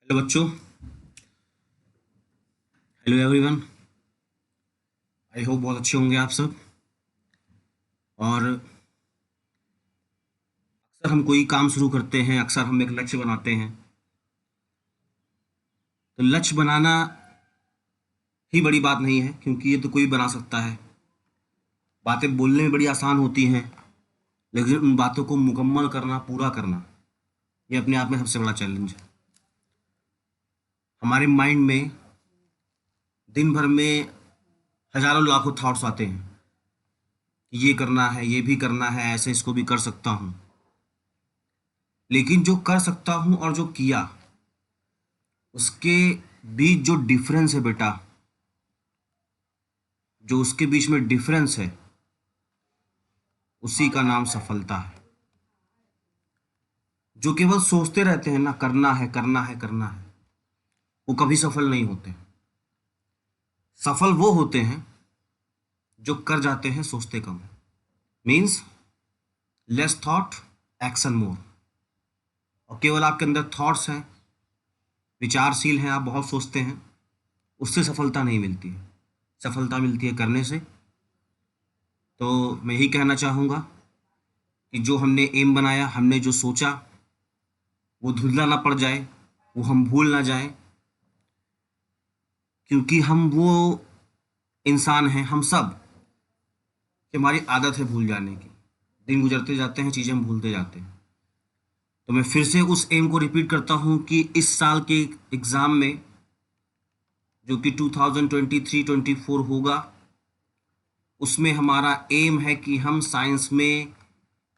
Hello बच्चों। Hello everyone. I hope बहुत अच्छे होंगे आप सब। और अक्सर हम कोई काम शुरू करते हैं, अक्सर हम एक लक्ष्य बनाते हैं। तो लक्ष्य बनाना ही बड़ी बात नहीं है, क्योंकि ये तो कोई बना सकता है। बातें बोलने में बड़ी आसान होती हैं, लेकिन उन बातों को मुकम्मल करना, पूरा करना, ये अपने आप में सबसे बड़ा चैलेंज है। हमारे माइंड में दिन भर में हजारों लाखों थॉट्स आते हैं कि ये करना है, ये भी करना है, ऐसे इसको भी कर सकता हूँ। लेकिन जो कर सकता हूँ और जो किया, उसके बीच जो डिफरेंस है बेटा, जो उसके बीच में डिफरेंस है, उसी का नाम सफलता है। जो केवल सोचते रहते हैं ना, करना है करना है करना है, वो कभी सफल नहीं होते। सफल वो होते हैं जो कर जाते हैं सोचते कम। मीन्स लेस थॉट, एक्शन मोर। और केवल आपके अंदर थॉट्स हैं, विचारशील हैं, आप बहुत सोचते हैं, उससे सफलता नहीं मिलती है। सफलता मिलती है करने से। तो मैं यही कहना चाहूँगा कि जो हमने एम बनाया, हमने जो सोचा, वो धुंधला ना पड़ जाए, वो हम भूल ना जाए। क्योंकि हम वो इंसान हैं, हम सब, कि हमारी आदत है भूल जाने की। दिन गुजरते जाते हैं, चीज़ें हम भूलते जाते हैं। तो मैं फिर से उस एम को रिपीट करता हूँ कि इस साल के एग्ज़ाम में, जो कि 2023-24 होगा, उसमें हमारा एम है कि हम साइंस में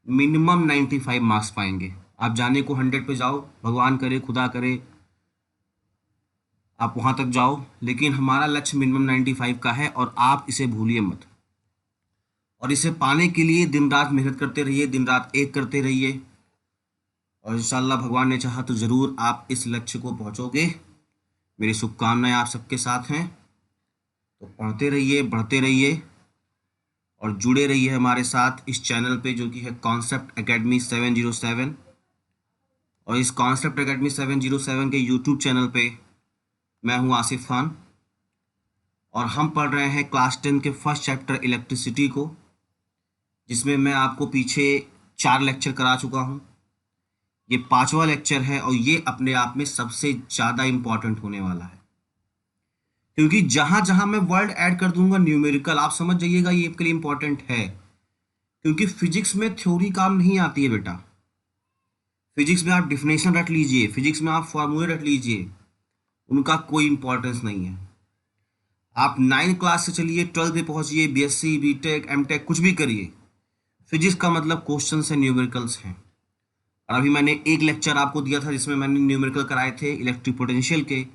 मिनिमम 95 मार्क्स पाएंगे। आप जाने को 100 पे जाओ, भगवान करे, खुदा करे आप वहाँ तक जाओ, लेकिन हमारा लक्ष्य मिनिमम 95 का है, और आप इसे भूलिए मत। और इसे पाने के लिए दिन रात मेहनत करते रहिए, दिन रात एक करते रहिए, और इंशाल्लाह भगवान ने चाहा तो ज़रूर आप इस लक्ष्य को पहुँचोगे। मेरी शुभकामनाएं आप सबके साथ हैं। तो पढ़ते रहिए, बढ़ते रहिए, और जुड़े रहिए हमारे साथ इस चैनल पे, जो कि है कॉन्सेप्ट एकेडमी 707। और इस कॉन्सेप्ट एकेडमी 707 के यूट्यूब चैनल पे मैं हूँ आसिफ खान, और हम पढ़ रहे हैं क्लास 10 के फर्स्ट चैप्टर इलेक्ट्रिसिटी को, जिसमें मैं आपको पीछे 4 लेक्चर करा चुका हूँ। ये 5वां लेक्चर है, और ये अपने आप में सबसे ज़्यादा इम्पॉर्टेंट होने वाला है। क्योंकि जहाँ जहाँ मैं वर्ड ऐड कर दूंगा न्यूमेरिकल, आप समझ जाइएगा ये आपके लिए इम्पॉर्टेंट है। क्योंकि फिजिक्स में थ्योरी काम नहीं आती है बेटा। फिजिक्स में आप डिफिनेशन रट लीजिए, फिजिक्स में आप फॉर्मूले रट लीजिए, उनका कोई इंपॉर्टेंस नहीं है। आप 9 क्लास से चलिए, 12 पे पहुंचिए, बीएससी, बीटेक, एमटेक, कुछ भी करिए, फिजिक्स का मतलब क्वेश्चन है, न्यूमेरिकल्स हैं। और अभी मैंने एक लेक्चर आपको दिया था जिसमें मैंने न्यूमेरिकल कराए थे इलेक्ट्रिक पोटेंशियल के।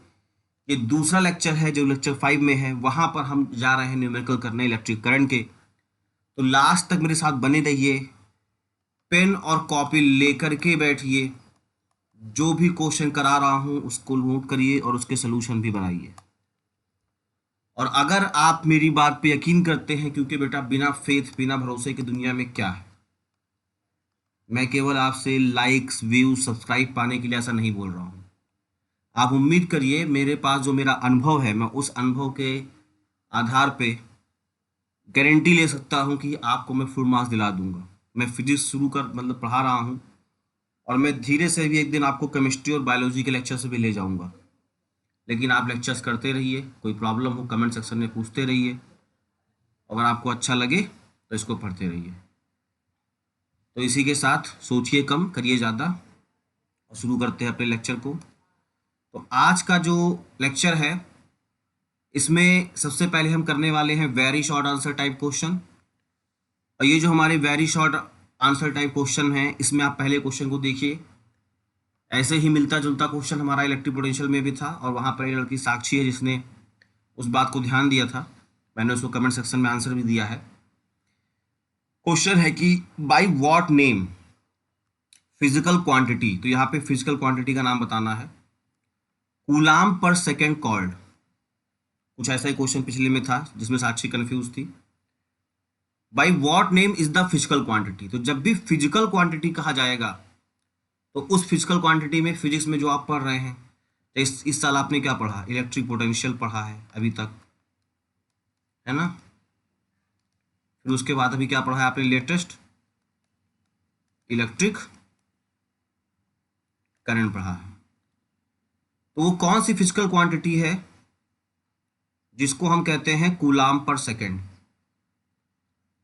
ये दूसरा लेक्चर है जो लेक्चर 5 में है, वहां पर हम जा रहे हैं न्यूमेरिकल करने इलेक्ट्रिक करंट के। तो लास्ट तक मेरे साथ बने रहिए, पेन और कॉपी लेकर के बैठिए, जो भी क्वेश्चन करा रहा हूँ उसको नोट करिए और उसके सोल्यूशन भी बनाइए। और अगर आप मेरी बात पे यकीन करते हैं, क्योंकि बेटा बिना फेथ, बिना भरोसे की दुनिया में क्या है। मैं केवल आपसे लाइक्स, व्यूज, सब्सक्राइब पाने के लिए ऐसा नहीं बोल रहा हूँ। आप उम्मीद करिए, मेरे पास जो मेरा अनुभव है, मैं उस अनुभव के आधार पे गारंटी ले सकता हूँ कि आपको मैं फुल मार्क्स दिला दूंगा। मैं फिजिक्स शुरू कर मतलब पढ़ा रहा हूँ, और मैं धीरे से भी एक दिन आपको केमिस्ट्री और बायोलॉजी के लेक्चर से भी ले जाऊंगा। लेकिन आप लेक्चर्स करते रहिए, कोई प्रॉब्लम हो कमेंट सेक्शन में पूछते रहिए, अगर आपको अच्छा लगे तो इसको पढ़ते रहिए। तो इसी के साथ सोचिए कम, करिए ज़्यादा, और शुरू करते हैं अपने लेक्चर को। तो आज का जो लेक्चर है, इसमें सबसे पहले हम करने वाले हैं very short answer type question. और ये जो हमारे very short answer type question है, इसमें आप पहले क्वेश्चन को देखिए। ऐसे ही मिलता जुलता क्वेश्चन हमारा इलेक्ट्रिक पोटेंशियल में भी था, और वहाँ पर एक लड़की साक्षी है जिसने उस बात को ध्यान दिया था। मैंने उसको कमेंट सेक्शन में आंसर भी दिया है। क्वेश्चन है कि by what name physical quantity, तो यहाँ पे फिजिकल क्वांटिटी का नाम बताना है, कूलाम पर सेकेंड कॉल्ड। कुछ ऐसा ही क्वेश्चन पिछले में था जिसमें साक्षी कंफ्यूज थी। By what name is the physical quantity, तो जब भी फिजिकल क्वांटिटी कहा जाएगा, तो उस फिजिकल क्वांटिटी में फिजिक्स में जो आप पढ़ रहे हैं, तो इस साल आपने क्या पढ़ा, इलेक्ट्रिक पोटेंशियल पढ़ा है अभी तक, है ना। फिर उसके बाद अभी क्या पढ़ा है आपने, लेटेस्ट इलेक्ट्रिक करंट पढ़ा है। तो वो कौन सी फिजिकल क्वांटिटी है जिसको हम कहते हैं कूलाम पर सेकेंड।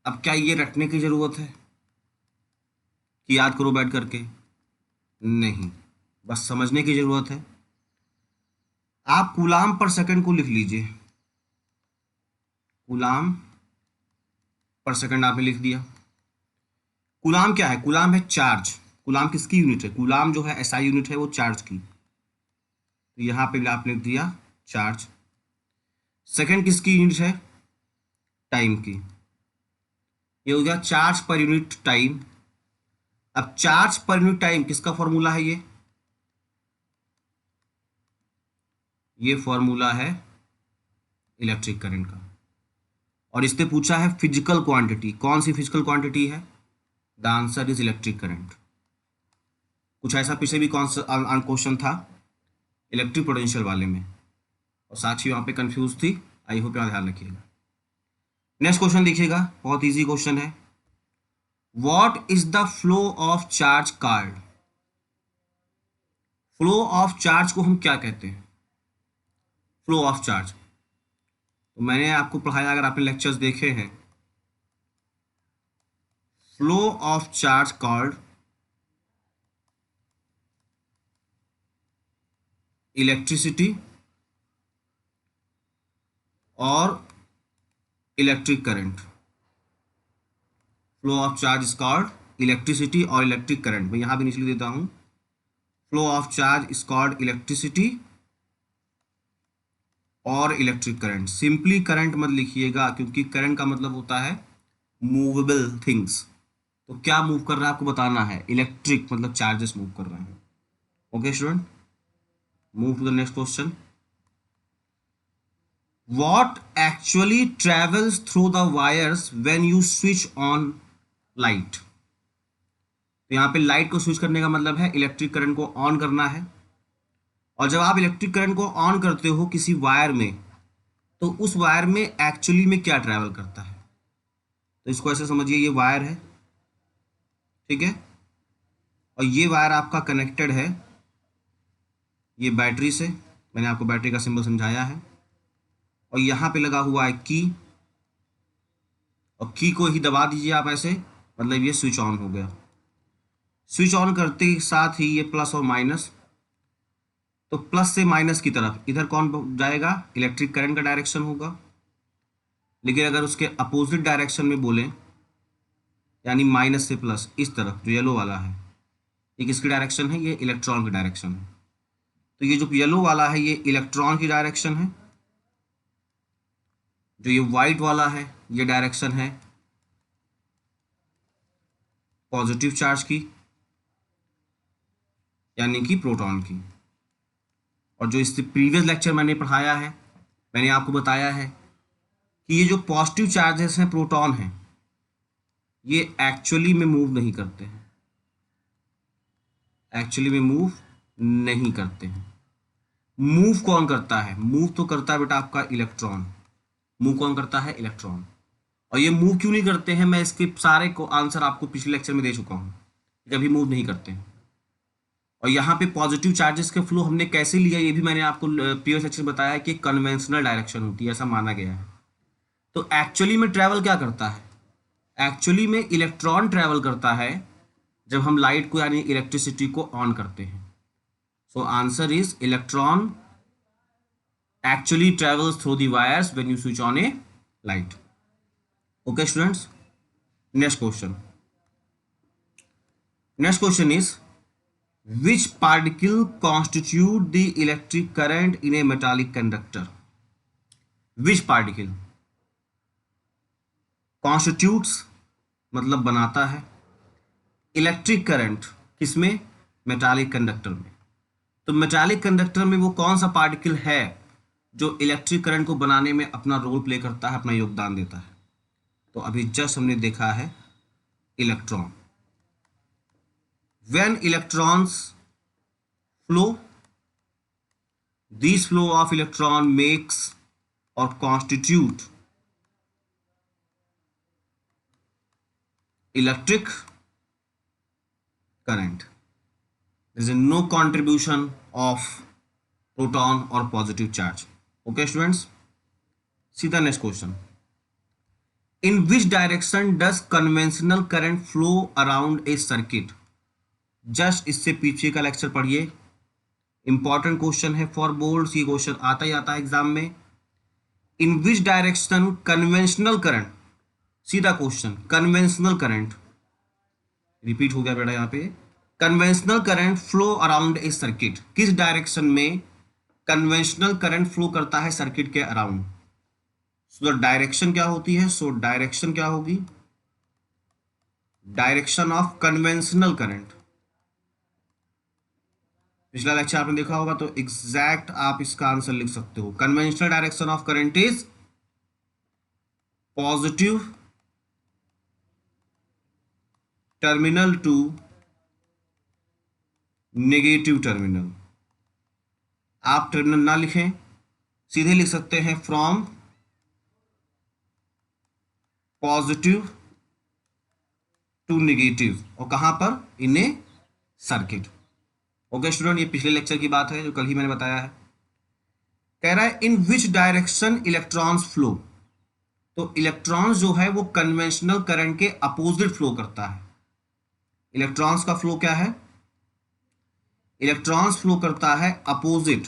अब क्या ये रटने की जरूरत है कि याद करो बैठ करके, नहीं, बस समझने की जरूरत है। आप कूलाम पर सेकंड को लिख लीजिए, कूलाम पर सेकंड आपने लिख दिया। कूलाम क्या है, कूलाम है चार्ज। कूलाम किसकी यूनिट है, कूलाम जो है एसआई यूनिट है वो चार्ज की, तो यहां पे आप लिख दिया चार्ज। सेकंड किसकी यूनिट है, टाइम की, ये हो गया चार्ज पर यूनिट टाइम। अब चार्ज पर यूनिट टाइम किसका फॉर्मूला है, ये फॉर्मूला है इलेक्ट्रिक करंट का। और इसने पूछा है फिजिकल क्वांटिटी, कौन सी फिजिकल क्वांटिटी है, the answer is electric current. कुछ ऐसा पीछे भी कौन सा क्वेश्चन था इलेक्ट्रिक पोटेंशियल वाले में, और साक्षी वहां पे कंफ्यूज थी। आई होप यहाँ ध्यान रखिएगा। नेक्स्ट क्वेश्चन देखिएगा, बहुत इजी क्वेश्चन है। What is the flow of charge called. Flow of charge को हम क्या कहते हैं, फ्लो ऑफ चार्ज। तो मैंने आपको पढ़ाया, अगर आपने लेक्चर्स देखे हैं, flow of charge called electricity और electric current. Flow of charge is called electricity और इलेक्ट्रिक करंट। मैं यहां भी नीचे लिख देता हूं, flow of charge is called electricity और इलेक्ट्रिक करंट। सिंपली करंट मत लिखिएगा, क्योंकि करंट का मतलब होता है मूवेबल थिंग्स। तो क्या मूव कर रहा है आपको बताना है, इलेक्ट्रिक मतलब चार्जेस मूव कर रहे हैं। Okay student, move to the next question. What actually travels through the wires when you switch on light। तो यहाँ पे लाइट को स्विच करने का मतलब है इलेक्ट्रिक करंट को ऑन करना है। और जब आप इलेक्ट्रिक करंट को ऑन करते हो किसी वायर में, तो उस वायर में एक्चुअली में क्या ट्रैवल करता है। तो इसको ऐसे समझिए, ये वायर है, ठीक है, और ये वायर आपका कनेक्टेड है ये बैटरी से। मैंने आपको बैटरी का सिंबल समझाया है। और यहाँ पे लगा हुआ है की, और की को ही दबा दीजिए आप ऐसे, मतलब ये स्विच ऑन हो गया। स्विच ऑन करते ही साथ ही ये प्लस और माइनस, तो प्लस से माइनस की तरफ इधर कौन जाएगा, इलेक्ट्रिक करंट का डायरेक्शन होगा। लेकिन अगर उसके अपोजिट डायरेक्शन में बोलें, यानी माइनस से प्लस इस तरफ जो येलो वाला है, ये किसकी डायरेक्शन है, ये इलेक्ट्रॉन की डायरेक्शन है। तो ये जो येलो वाला है ये इलेक्ट्रॉन की डायरेक्शन है, जो ये व्हाइट वाला है ये डायरेक्शन है पॉजिटिव चार्ज की, यानी कि प्रोटॉन की। और जो इससे प्रीवियस लेक्चर मैंने पढ़ाया है, मैंने आपको बताया है कि ये जो पॉजिटिव चार्जेस हैं, प्रोटॉन हैं, ये एक्चुअली में मूव नहीं करते हैं, एक्चुअली में मूव नहीं करते हैं। मूव कौन करता है, मूव तो करता है बेटा आपका इलेक्ट्रॉन। मूव कौन करता है, इलेक्ट्रॉन। और ये मूव क्यों नहीं करते हैं, मैं इसके सारे को आंसर आपको पिछले लेक्चर में दे चुका हूं, कभी मूव नहीं करते हैं। और यहाँ पे पॉजिटिव चार्जेस के फ्लो हमने कैसे लिया, ये भी मैंने आपको प्रीवियस लेक्चर में बताया कि कन्वेंशनल डायरेक्शन होती है, ऐसा माना गया है। तो एक्चुअली में ट्रैवल क्या करता है, एक्चुअली में इलेक्ट्रॉन ट्रैवल करता है जब हम लाइट को यानी इलेक्ट्रिसिटी को ऑन करते हैं। So answer is electron actually travels through the wires when you switch on A light. Okay students, next question. Next question is which particle constitute the electric current in a metallic conductor। which particle constitutes मतलब बनाता है electric current, किसमें, metallic conductor में। तो metallic conductor में वो कौन सा पार्टिकल है जो इलेक्ट्रिक करंट को बनाने में अपना रोल प्ले करता है, अपना योगदान देता है। तो अभी जस्ट हमने देखा है electron. when electrons flow this flow of electron makes और constitute electric current. There is no contribution of proton or positive charge. Okay students, see the next question. In which direction does conventional current flow around a circuit? Just इससे पीछे का lecture पढ़िए, important question है for boards, ये question आता ही आता है exam में. इन विच डायरेक्शन कन्वेंशनल करंट, सीधा क्वेश्चन, कन्वेंशनल करंट रिपीट हो गया बेटा यहाँ पे, conventional current flow around a circuit, किस डायरेक्शन में कन्वेंशनल करंट फ्लो करता है सर्किट के अराउंड. सो डायरेक्शन क्या होती है, सो डायरेक्शन क्या होगी, डायरेक्शन ऑफ कन्वेंशनल करंट. पिछला लेक्चर आपने देखा होगा तो एग्जैक्ट आप इसका आंसर लिख सकते हो. Conventional direction of current is positive terminal to negative terminal. आप टर्मिनल ना लिखें, सीधे लिख सकते हैं फ्रॉम पॉजिटिव टू नेगेटिव, और कहां पर, इन ए सर्किट. ओके स्टूडेंट, ये पिछले लेक्चर की बात है जो कल ही मैंने बताया है. कह रहा है इन विच डायरेक्शन इलेक्ट्रॉन्स फ्लो, तो इलेक्ट्रॉन्स जो है वो कन्वेंशनल करंट के अपोजिट फ्लो करता है. इलेक्ट्रॉन्स का फ्लो क्या है, इलेक्ट्रॉन्स फ्लो करता है अपोजिट,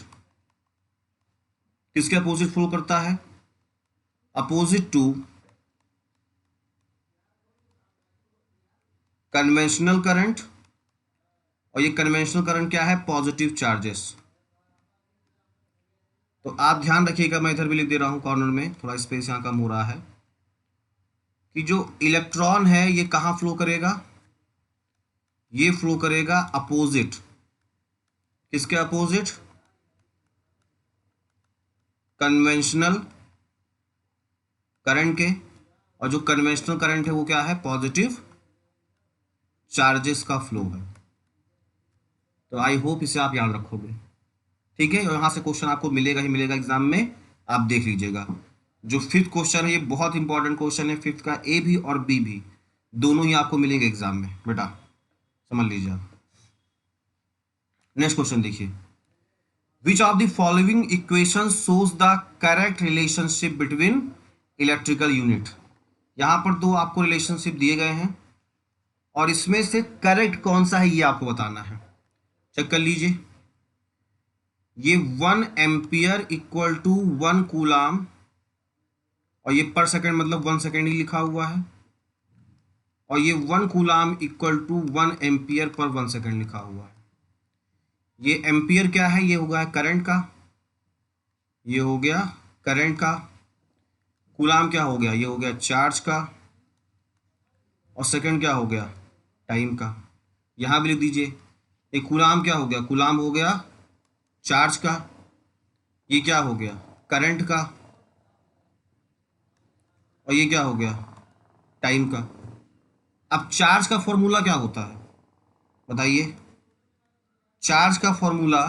किसके अपोजिट फ्लो करता है, अपोजिट टू कन्वेंशनल करंट, और ये कन्वेंशनल करंट क्या है, पॉजिटिव चार्जेस. तो आप ध्यान रखिएगा, मैं इधर भी लिख दे रहा हूं कॉर्नर में, थोड़ा स्पेस यहां कम हो रहा है, कि जो इलेक्ट्रॉन है ये कहां फ्लो करेगा, ये फ्लो करेगा अपोजिट, किसके अपोजिट, कन्वेंशनल करंट के, और जो कन्वेंशनल करंट है वो क्या है, पॉजिटिव चार्जेस का फ्लो है. तो आई होप इसे आप याद रखोगे, ठीक है. और यहां से क्वेश्चन आपको मिलेगा ही मिलेगा एग्जाम में, आप देख लीजिएगा. जो फिफ्थ क्वेश्चन है ये बहुत इंपॉर्टेंट क्वेश्चन है, फिफ्थ का ए भी और बी भी दोनों ही आपको मिलेंगे एग्जाम में बेटा, समझ लीजिए आप. नेक्स्ट क्वेश्चन देखिए, विच of the following equation shows the correct relationship between electrical unit. यहां पर दो आपको रिलेशनशिप दिए गए हैं और इसमें से करेक्ट कौन सा है ये आपको बताना है. चेक कर लीजिए, ये 1 एम्पियर इक्वल टू 1 कूलाम, और ये पर सेकंड मतलब 1 सेकंड ही लिखा हुआ है, और ये 1 coulomb equal to 1 ampere per 1 second लिखा हुआ है. ये एम्पियर क्या है, ये हो गया करंट का, ये हो गया करंट का. कूलाम क्या हो गया, ये हो गया चार्ज का, और सेकंड क्या हो गया, टाइम का. यहां भी लिख दीजिए, ये कूलाम क्या हो गया, कूलाम हो गया चार्ज का, ये क्या हो गया करंट का, और ये क्या हो गया टाइम का. अब चार्ज का फॉर्मूला क्या होता है बताइए, चार्ज का फॉर्मूला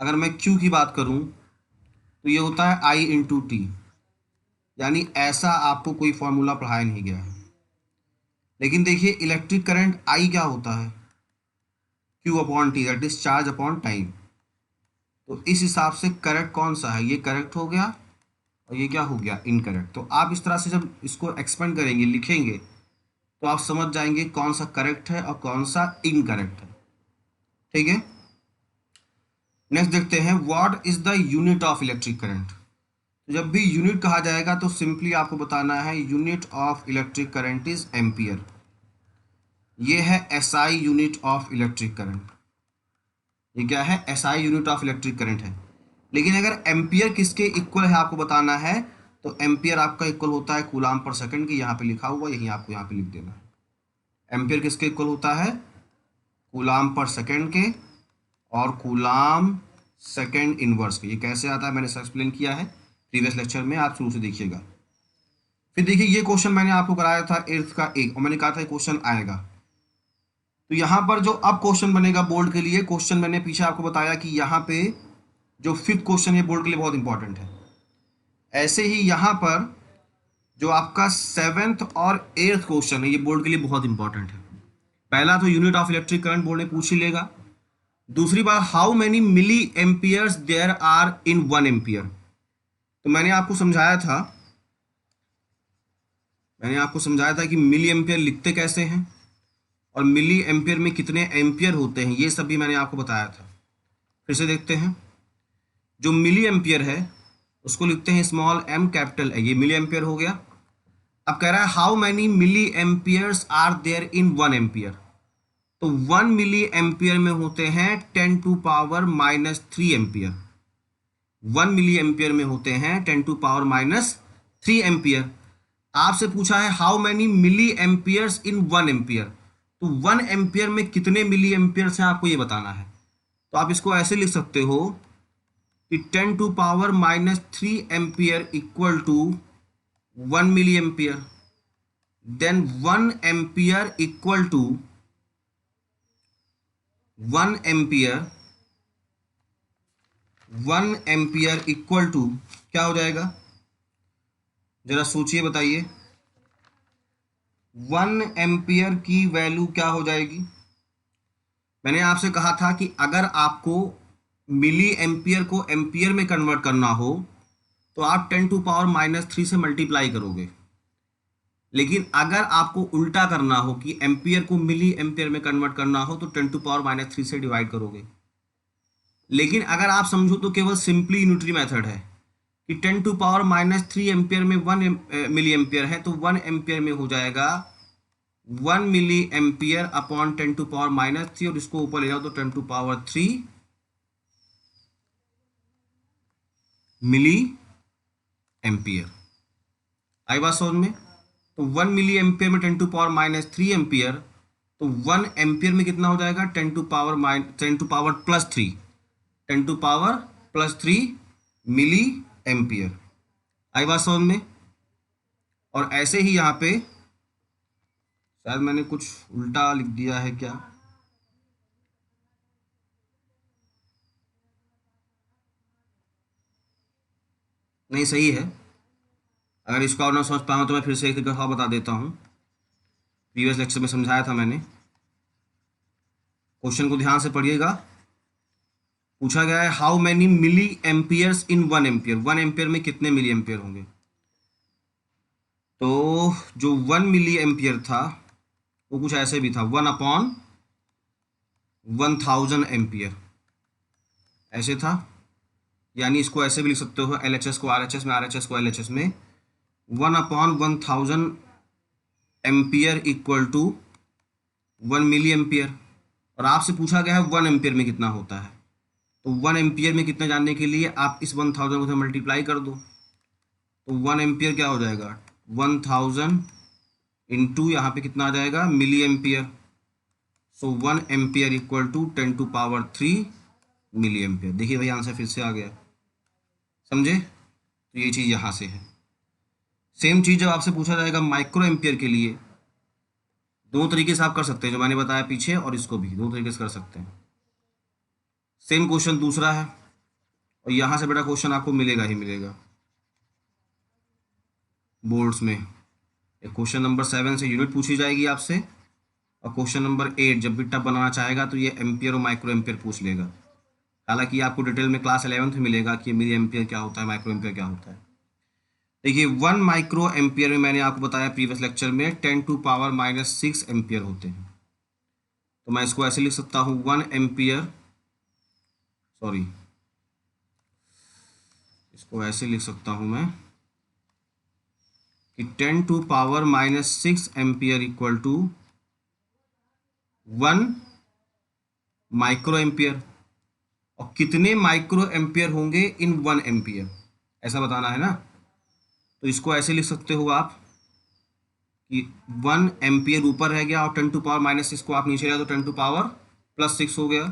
अगर मैं Q की बात करूं तो ये होता है I इंटू टी, यानी ऐसा आपको कोई फॉर्मूला पढ़ाया नहीं गया है. लेकिन देखिए इलेक्ट्रिक करंट I क्या होता है, Q upon T, that is charge upon time. तो इस हिसाब से करेक्ट कौन सा है, ये करेक्ट हो गया और ये क्या हो गया इनकरेक्ट. तो आप इस तरह से जब इसको एक्सपेंड करेंगे, लिखेंगे, तो आप समझ जाएंगे कौन सा करेक्ट है और कौन सा इनकरेक्ट है, ठीक है. नेक्स्ट देखते हैं, what is the unit of electric current. तो जब भी यूनिट कहा जाएगा तो सिंपली आपको बताना है unit of electric current is ampere. ये है SI unit of electric current, ये क्या है, SI unit of electric current है. लेकिन अगर एम्पियर किसके इक्वल है आपको बताना है, तो एम्पियर आपका इक्वल होता है कूलाम पर सेकंड की, यहाँ पे लिखा हुआ, यही आपको यहाँ पे लिख देना है. एम्पियर किसके इक्वल होता है, कूलाम पर सेकंड के, और कूलाम सेकंड इनवर्स के. ये कैसे आता है मैंने एक्सप्लेन किया है प्रीवियस लेक्चर में, आप शुरू से देखिएगा. फिर देखिए ये क्वेश्चन मैंने आपको कराया था 8th का 1, और मैंने कहा था क्वेश्चन आएगा. तो यहाँ पर जो अब क्वेश्चन बनेगा बोर्ड के लिए, क्वेश्चन मैंने पीछे आपको बताया कि यहाँ पे जो 5th क्वेश्चन है बोर्ड के लिए बहुत इंपॉर्टेंट है। ऐसे ही यहाँ पर जो आपका 7th और 8th क्वेश्चन है ये बोर्ड के लिए बहुत इंपॉर्टेंट है। पहला तो unit of electric current board ने पूछ ही लेगा। दूसरी बात, how many milliamperes there are in 1 ampere. तो मैंने आपको समझाया था कि मिली एम्पियर लिखते कैसे हैं और मिली एम्पियर में कितने एम्पियर होते हैं, ये सब भी मैंने आपको बताया था। फिर से देखते हैं। जो मिली एम्पियर है उसको लिखते हैं स्मॉल m कैपिटल ए, ये मिली एम्पियर हो गया। अब कह रहा है how many milliamperes are there in 1 ampere. तो 1 मिली एम्पियर में होते हैं 10 to power minus 3 ampere. 1 milli ampere में होते हैं 10 टू पावर माइनस 3 एम्पियर। आपसे पूछा है how many milliamperes in 1 ampere. तो 1 एम्पियर में कितने मिली एम्पियर्स हैं आपको ये बताना है। तो आप इसको ऐसे लिख सकते हो कि 10 to power minus 3 ampere equal to 1 milli ampere. Then 1 ampere equal to 1 ampere equal to क्या हो जाएगा, जरा सोचिए बताइए। 1 एम्पियर की वैल्यू क्या हो जाएगी। मैंने आपसे कहा था कि अगर आपको मिली एम्पियर को एम्पियर में कन्वर्ट करना हो तो आप 10 टू पावर माइनस 3 से मल्टीप्लाई करोगे। लेकिन अगर आपको उल्टा करना हो कि एम्पियर को मिली एम्पियर में कन्वर्ट करना हो तो 10 टू पावर माइनस 3 से डिवाइड करोगे। लेकिन अगर आप समझो तो केवल सिंपली यूनिटरी मेथड है कि 10 टू पावर माइनस 3 एम्पियर में 1 मिली एम्पियर है, तो 1 एम्पियर में हो जाएगा 1 milli ampere upon 10 to power minus 3, और इसको ऊपर ले जाओ तो 10 टू पावर 3 मिली एम्पियर। आई बात समझ में। तो 1 मिली एम्पियर में 10 टू पावर माइनस 3 एम्पियर, तो 1 एम्पियर में कितना हो जाएगा 10 to power plus 3, 10 to power plus 3 milli ampere. आई बात समझ में। और ऐसे ही यहाँ पे शायद मैंने कुछ उल्टा लिख दिया है क्या, नहीं सही है। अगर इसको और ना समझ पाऊँ तो मैं फिर से एक दफ़ा बता देता हूँ। प्रीवियस लेक्चर में समझाया था मैंने। क्वेश्चन को ध्यान से पढ़िएगा। पूछा गया है how many milliamperes in 1 ampere. 1 ampere में कितने मिली एम्पियर होंगे। तो जो 1 मिली एम्पियर था वो कुछ ऐसे भी था, 1 अपॉन 1000 एम्पियर ऐसे था। यानी इसको ऐसे भी लिख सकते हो, LHS को RHS में, RHS को LHS में, 1 upon 1000 ampere equal to 1 milli ampere. और आपसे पूछा गया है 1 एम्पियर में कितना होता है। तो 1 एम्पियर में कितना जानने के लिए आप इस 1000 को मल्टीप्लाई कर दो। तो 1 एम्पियर क्या हो जाएगा 1000 इंटू यहाँ पे कितना आ जाएगा milli ampere. So 1 ampere equal to 10 to power 3 milli ampere. देखिए भाई आंसर फिर से आ गया, समझे। तो ये चीज़ यहाँ से है। सेम चीज़ जब आपसे पूछा जाएगा माइक्रो एम्पियर के लिए, दो तरीके से आप कर सकते हैं, जो मैंने बताया पीछे, और इसको भी दो तरीके से कर सकते हैं। सेम क्वेश्चन दूसरा है और यहाँ से बेटा क्वेश्चन आपको मिलेगा ही मिलेगा बोर्ड्स में। क्वेश्चन नंबर 7 से यूनिट पूछी जाएगी आपसे, और क्वेश्चन नंबर 8 जब भी टब बनाना चाहेगा तो ये एम्पियर और माइक्रो एम्पियर पूछ लेगा। हालांकि आपको डिटेल में क्लास 11th में मिलेगा कि मिली एम्पियर क्या होता है, माइक्रो एम्पियर क्या होता है। देखिए 1 माइक्रो एम्पियर में मैंने आपको बताया प्रीवियस लेक्चर में 10 टू पावर माइनस 6 एम्पियर होते हैं। तो मैं इसको ऐसे लिख सकता हूँ 1 एम्पियर, सॉरी इसको ऐसे लिख सकता हूँ मैं कि 10 to power minus 6 ampere equal to 1 micro ampere. और कितने माइक्रो एम्पियर होंगे इन 1 एम्पियर, ऐसा बताना है ना। तो इसको ऐसे लिख सकते हो आप कि 1 एम्पियर ऊपर रह गया और 10 टू पावर माइनस 6 को आप नीचे लाए तो 10 टू पावर प्लस 6 हो गया।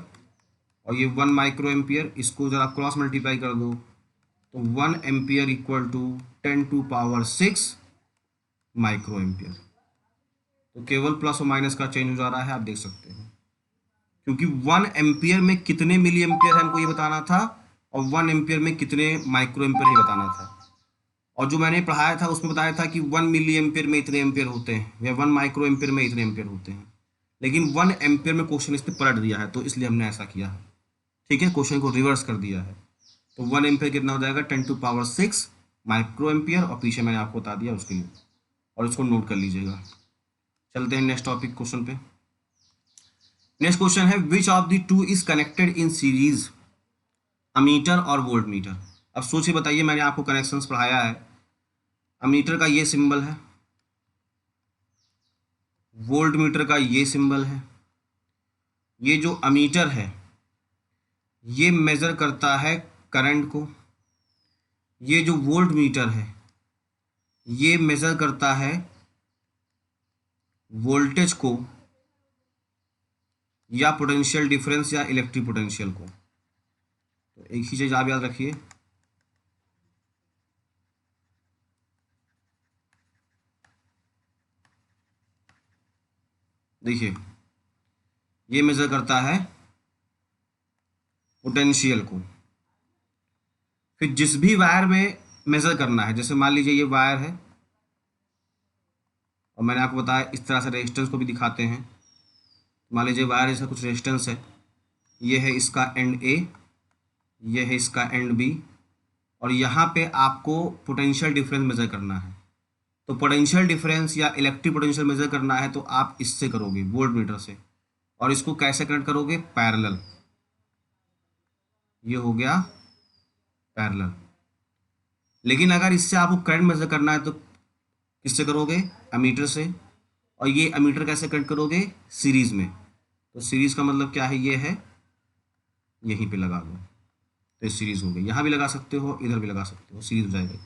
और ये 1 माइक्रो एम्पियर, इसको जरा आप क्रॉस मल्टीप्लाई कर दो तो 1 ampere equal to 10 to power 6 micro ampere. तो केवल प्लस और माइनस का चेंज हो जा रहा है, आप देख सकते हैं। क्योंकि 1 एम्पियर में कितने मिली एम्पियर है हमको ये बताना था, और 1 एम्पियर में कितने माइक्रो एम्पियर ही बताना था। और जो मैंने पढ़ाया था उसमें बताया था कि 1 मिली एम्पियर में इतने एम्पियर होते हैं या 1 माइक्रो एम्पियर में इतने एम्पियर होते हैं, लेकिन 1 एम्पियर में क्वेश्चन इसने पलट दिया है, तो इसलिए हमने ऐसा किया है। ठीक है, क्वेश्चन को रिवर्स कर दिया है। तो 1 एम्पियर कितना हो जाएगा, 10⁶ माइक्रो एम्पियर, और पीछे मैंने आपको बता दिया उसके लिए, और इसको नोट कर लीजिएगा। चलते हैं नेक्स्ट टॉपिक क्वेश्चन पे। नेक्स्ट क्वेश्चन है which of the two is connected in series, ammeter और वोल्ट मीटर। अब सोचिए बताइए, मैंने आपको कनेक्शंस पढ़ाया है, अमीटर का ये सिंबल है, वोल्ट मीटर का ये सिंबल है। ये जो अमीटर है ये मेजर करता है करंट को, ये जो वोल्ट मीटर है ये मेजर करता है वोल्टेज को या पोटेंशियल डिफरेंस या इलेक्ट्रिक पोटेंशियल को। तो एक ही चीज आप याद रखिए, देखिए ये मेजर करता है पोटेंशियल को। फिर जिस भी वायर में मेजर करना है, जैसे मान लीजिए ये वायर है और मैंने आपको बताया इस तरह से रेजिस्टेंस को भी दिखाते हैं। मान लीजिए वायर जैसा कुछ रेजिस्टेंस है, ये है इसका एंड ए, ये है इसका एंड बी, और यहाँ पे आपको पोटेंशियल डिफरेंस मेजर करना है। तो पोटेंशियल डिफरेंस या इलेक्ट्रिक पोटेंशियल मेजर करना है तो आप इससे करोगे, वोल्ट मीटर से। और इसको कैसे कनेक्ट करोगे, पैरेलल, ये हो गया पैरेलल। लेकिन अगर इससे आपको करंट मेजर करना है तो किससे करोगे, अमीटर से। और ये अमीटर कैसे कनेक्ट करोगे, सीरीज में। तो सीरीज का मतलब क्या है, ये है, यहीं पे लगा दो तो सीरीज हो गई। यहाँ भी लगा सकते हो, इधर भी लगा सकते हो, सीरीज हो जाएगी।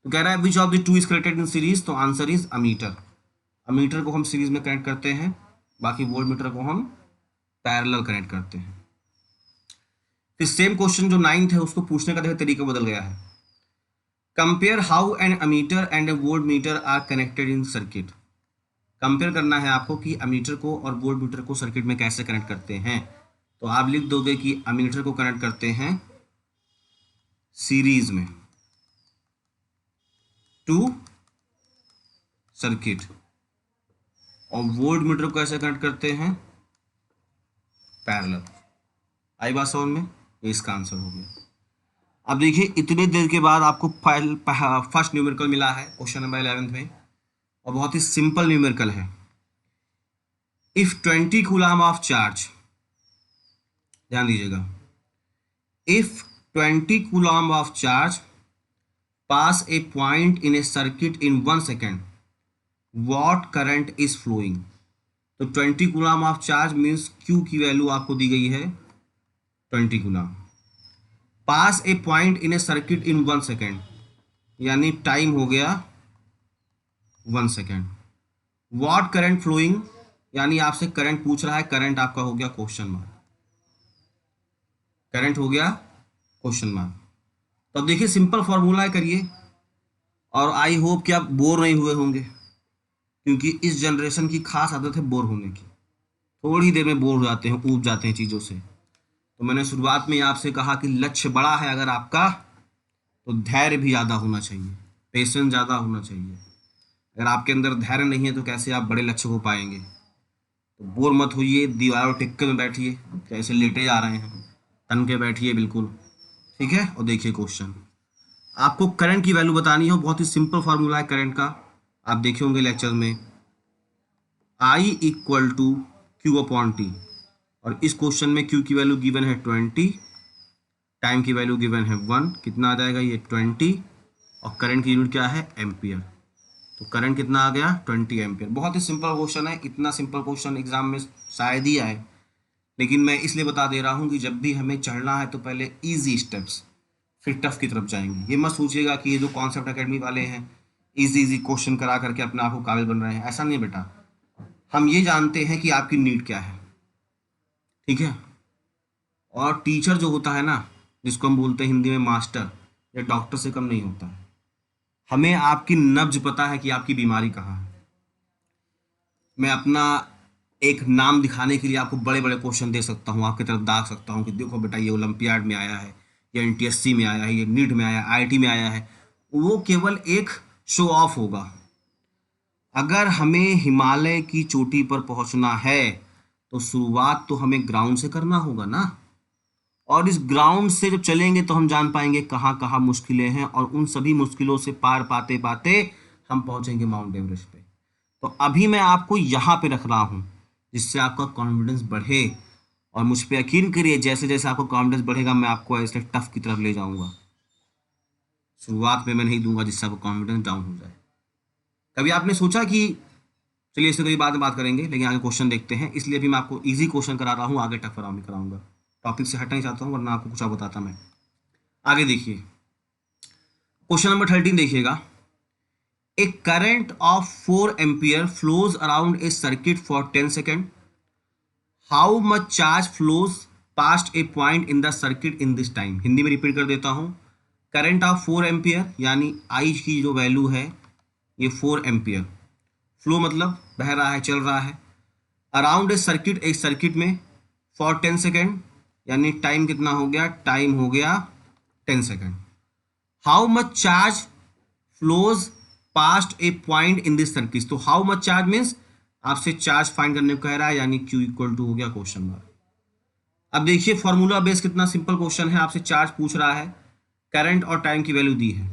तो कह रहा है which of the two is connected in series, तो आंसर इज अमीटर। अमीटर को हम सीरीज में कनेक्ट करते हैं, बाकी वोल्ट मीटर को हम पैरेलल कनेक्ट करते हैं। फिर सेम क्वेश्चन जो 9th है उसको पूछने का तरीका बदल गया है। Compare how an ammeter and a volt meter are connected in circuit. Compare करना है आपको कि अमीटर को और वोल्ट मीटर को सर्किट में कैसे कनेक्ट करते हैं। तो आप लिख दोगे कि अमीटर को कनेक्ट करते हैं सीरीज में टू सर्किट, और वोल्ट मीटर को कैसे कनेक्ट करते हैं, पैरेलल। आई बात समझ में, ये इसका आंसर हो गया। अब देखिए इतने देर के बाद आपको फर्स्ट न्यूमेरिकल मिला है क्वेश्चन नंबर 11 में, और बहुत ही सिंपल न्यूमेरिकल है। इफ 20 कूलम ऑफ चार्ज, ध्यान दीजिएगा, if 20 coulomb of charge pass a point in a circuit in 1 second, what current is flowing. तो 20 coulomb of charge means Q की वैल्यू आपको दी गई है 20 coulomb, pass a point in a circuit in 1 second, यानी time हो गया 1 second. What current flowing, यानी आपसे करंट पूछ रहा है, करंट आपका हो गया क्वेश्चन मार्क, करंट हो गया क्वेश्चन मार्क। तो अब देखिए सिंपल फॉर्मूला है, करिए, और आई होप कि आप बोर नहीं हुए होंगे, क्योंकि इस जनरेशन की खास आदत है बोर होने की, थोड़ी देर में बोर हो जाते हैं, ऊब जाते हैं चीज़ों से। तो मैंने शुरुआत में आपसे कहा कि लक्ष्य बड़ा है अगर आपका, तो धैर्य भी ज़्यादा होना चाहिए, पेशेंस ज़्यादा होना चाहिए। अगर आपके अंदर धैर्य नहीं है तो कैसे आप बड़े लक्ष्य को पाएंगे। तो बोर मत होइए, दीवारों टिक्के में बैठिए, कैसे लेटे जा रहे हैं, तन के बैठिए बिल्कुल, ठीक है। और देखिए क्वेश्चन, आपको करंट की वैल्यू बतानी हो, बहुत ही सिंपल फार्मूला है करंट का, आप देखे होंगे लेक्चर में, I इक्वल टू Q/T, और इस क्वेश्चन में Q की वैल्यू गिवन है 20, टाइम की वैल्यू गिवन है 1, कितना आ जाएगा ये 20, और करंट की यूनिट क्या है, एम्पियर। तो करंट कितना आ गया, 20 एम्पियर। बहुत ही सिंपल क्वेश्चन है, इतना सिंपल क्वेश्चन एग्जाम में शायद ही आए, लेकिन मैं इसलिए बता दे रहा हूँ कि जब भी हमें चढ़ना है तो पहले ईजी स्टेप्स, फिर टफ की तरफ जाएंगे। ये मत सोचिएगा कि ये जो कॉन्सेप्ट एकेडमी वाले हैं इजी क्वेश्चन करा करके अपने आप को काबिल बन रहे हैं, ऐसा नहीं बेटा। हम ये जानते हैं कि आपकी नीड क्या है, ठीक है। और टीचर जो होता है ना, जिसको हम बोलते हैं हिंदी में मास्टर, या डॉक्टर से कम नहीं होता है। हमें आपकी नब्ज पता है कि आपकी बीमारी कहाँ है। मैं अपना एक नाम दिखाने के लिए आपको बड़े बड़े क्वेश्चन दे सकता हूँ, आपकी तरफ दाग सकता हूँ कि देखो बेटा ये ओलंपियाड में आया है, या NTSC में आया है, या नीट में आया, IIT में आया है, वो केवल एक शो ऑफ होगा। अगर हमें हिमालय की चोटी पर पहुंचना है तो शुरुआत तो हमें ग्राउंड से करना होगा ना, और इस ग्राउंड से जब चलेंगे तो हम जान पाएंगे कहाँ कहाँ मुश्किलें हैं, और उन सभी मुश्किलों से पार पाते पाते हम पहुंचेंगे माउंट एवरेस्ट पे। तो अभी मैं आपको यहाँ पे रख रहा हूँ जिससे आपका कॉन्फिडेंस बढ़े, और मुझ पे यकीन करिए जैसे जैसे आपको कॉन्फिडेंस बढ़ेगा मैं आपको ऐसे टफ की तरफ ले जाऊंगा। शुरुआत में मैं नहीं दूंगा जिससे आपको कॉन्फिडेंस डाउन हो जाए। कभी आपने सोचा कि, चलिए इससे कभी बाद में बात करेंगे, लेकिन आगे क्वेश्चन देखते हैं, इसलिए भी मैं आपको इजी क्वेश्चन करा रहा हूँ, आगे टफ नहीं कराऊंगा। टॉपिक से हटना ही चाहता हूँ वरना आपको कुछ और बताता मैं। आगे देखिए क्वेश्चन नंबर 13 देखिएगा। A current of 4 ampere flows around a circuit for 10 second. How much charge flows past a point in the circuit in this time. Hindi में रिपीट कर देता हूँ। करंट ऑफ 4 एम्पियर यानी आई की जो वैल्यू है ये 4 एम्पियर, फ्लो मतलब बह रहा है, चल रहा है, अराउंड ए सर्किट, एक सर्किट में, फॉर 10 सेकेंड यानी टाइम कितना हो गया, टाइम हो गया 10 second. How much charge flows past a point in this circuit. तो हाउ मच चार्ज मीन्स आपसे चार्ज फाइंड करने को कह रहा है, यानी Q इक्वल टू हो गया क्वेश्चन मार्क। अब देखिए फॉर्मूला बेस कितना सिंपल क्वेश्चन है, आपसे चार्ज पूछ रहा है, करंट और टाइम की वैल्यू दी है,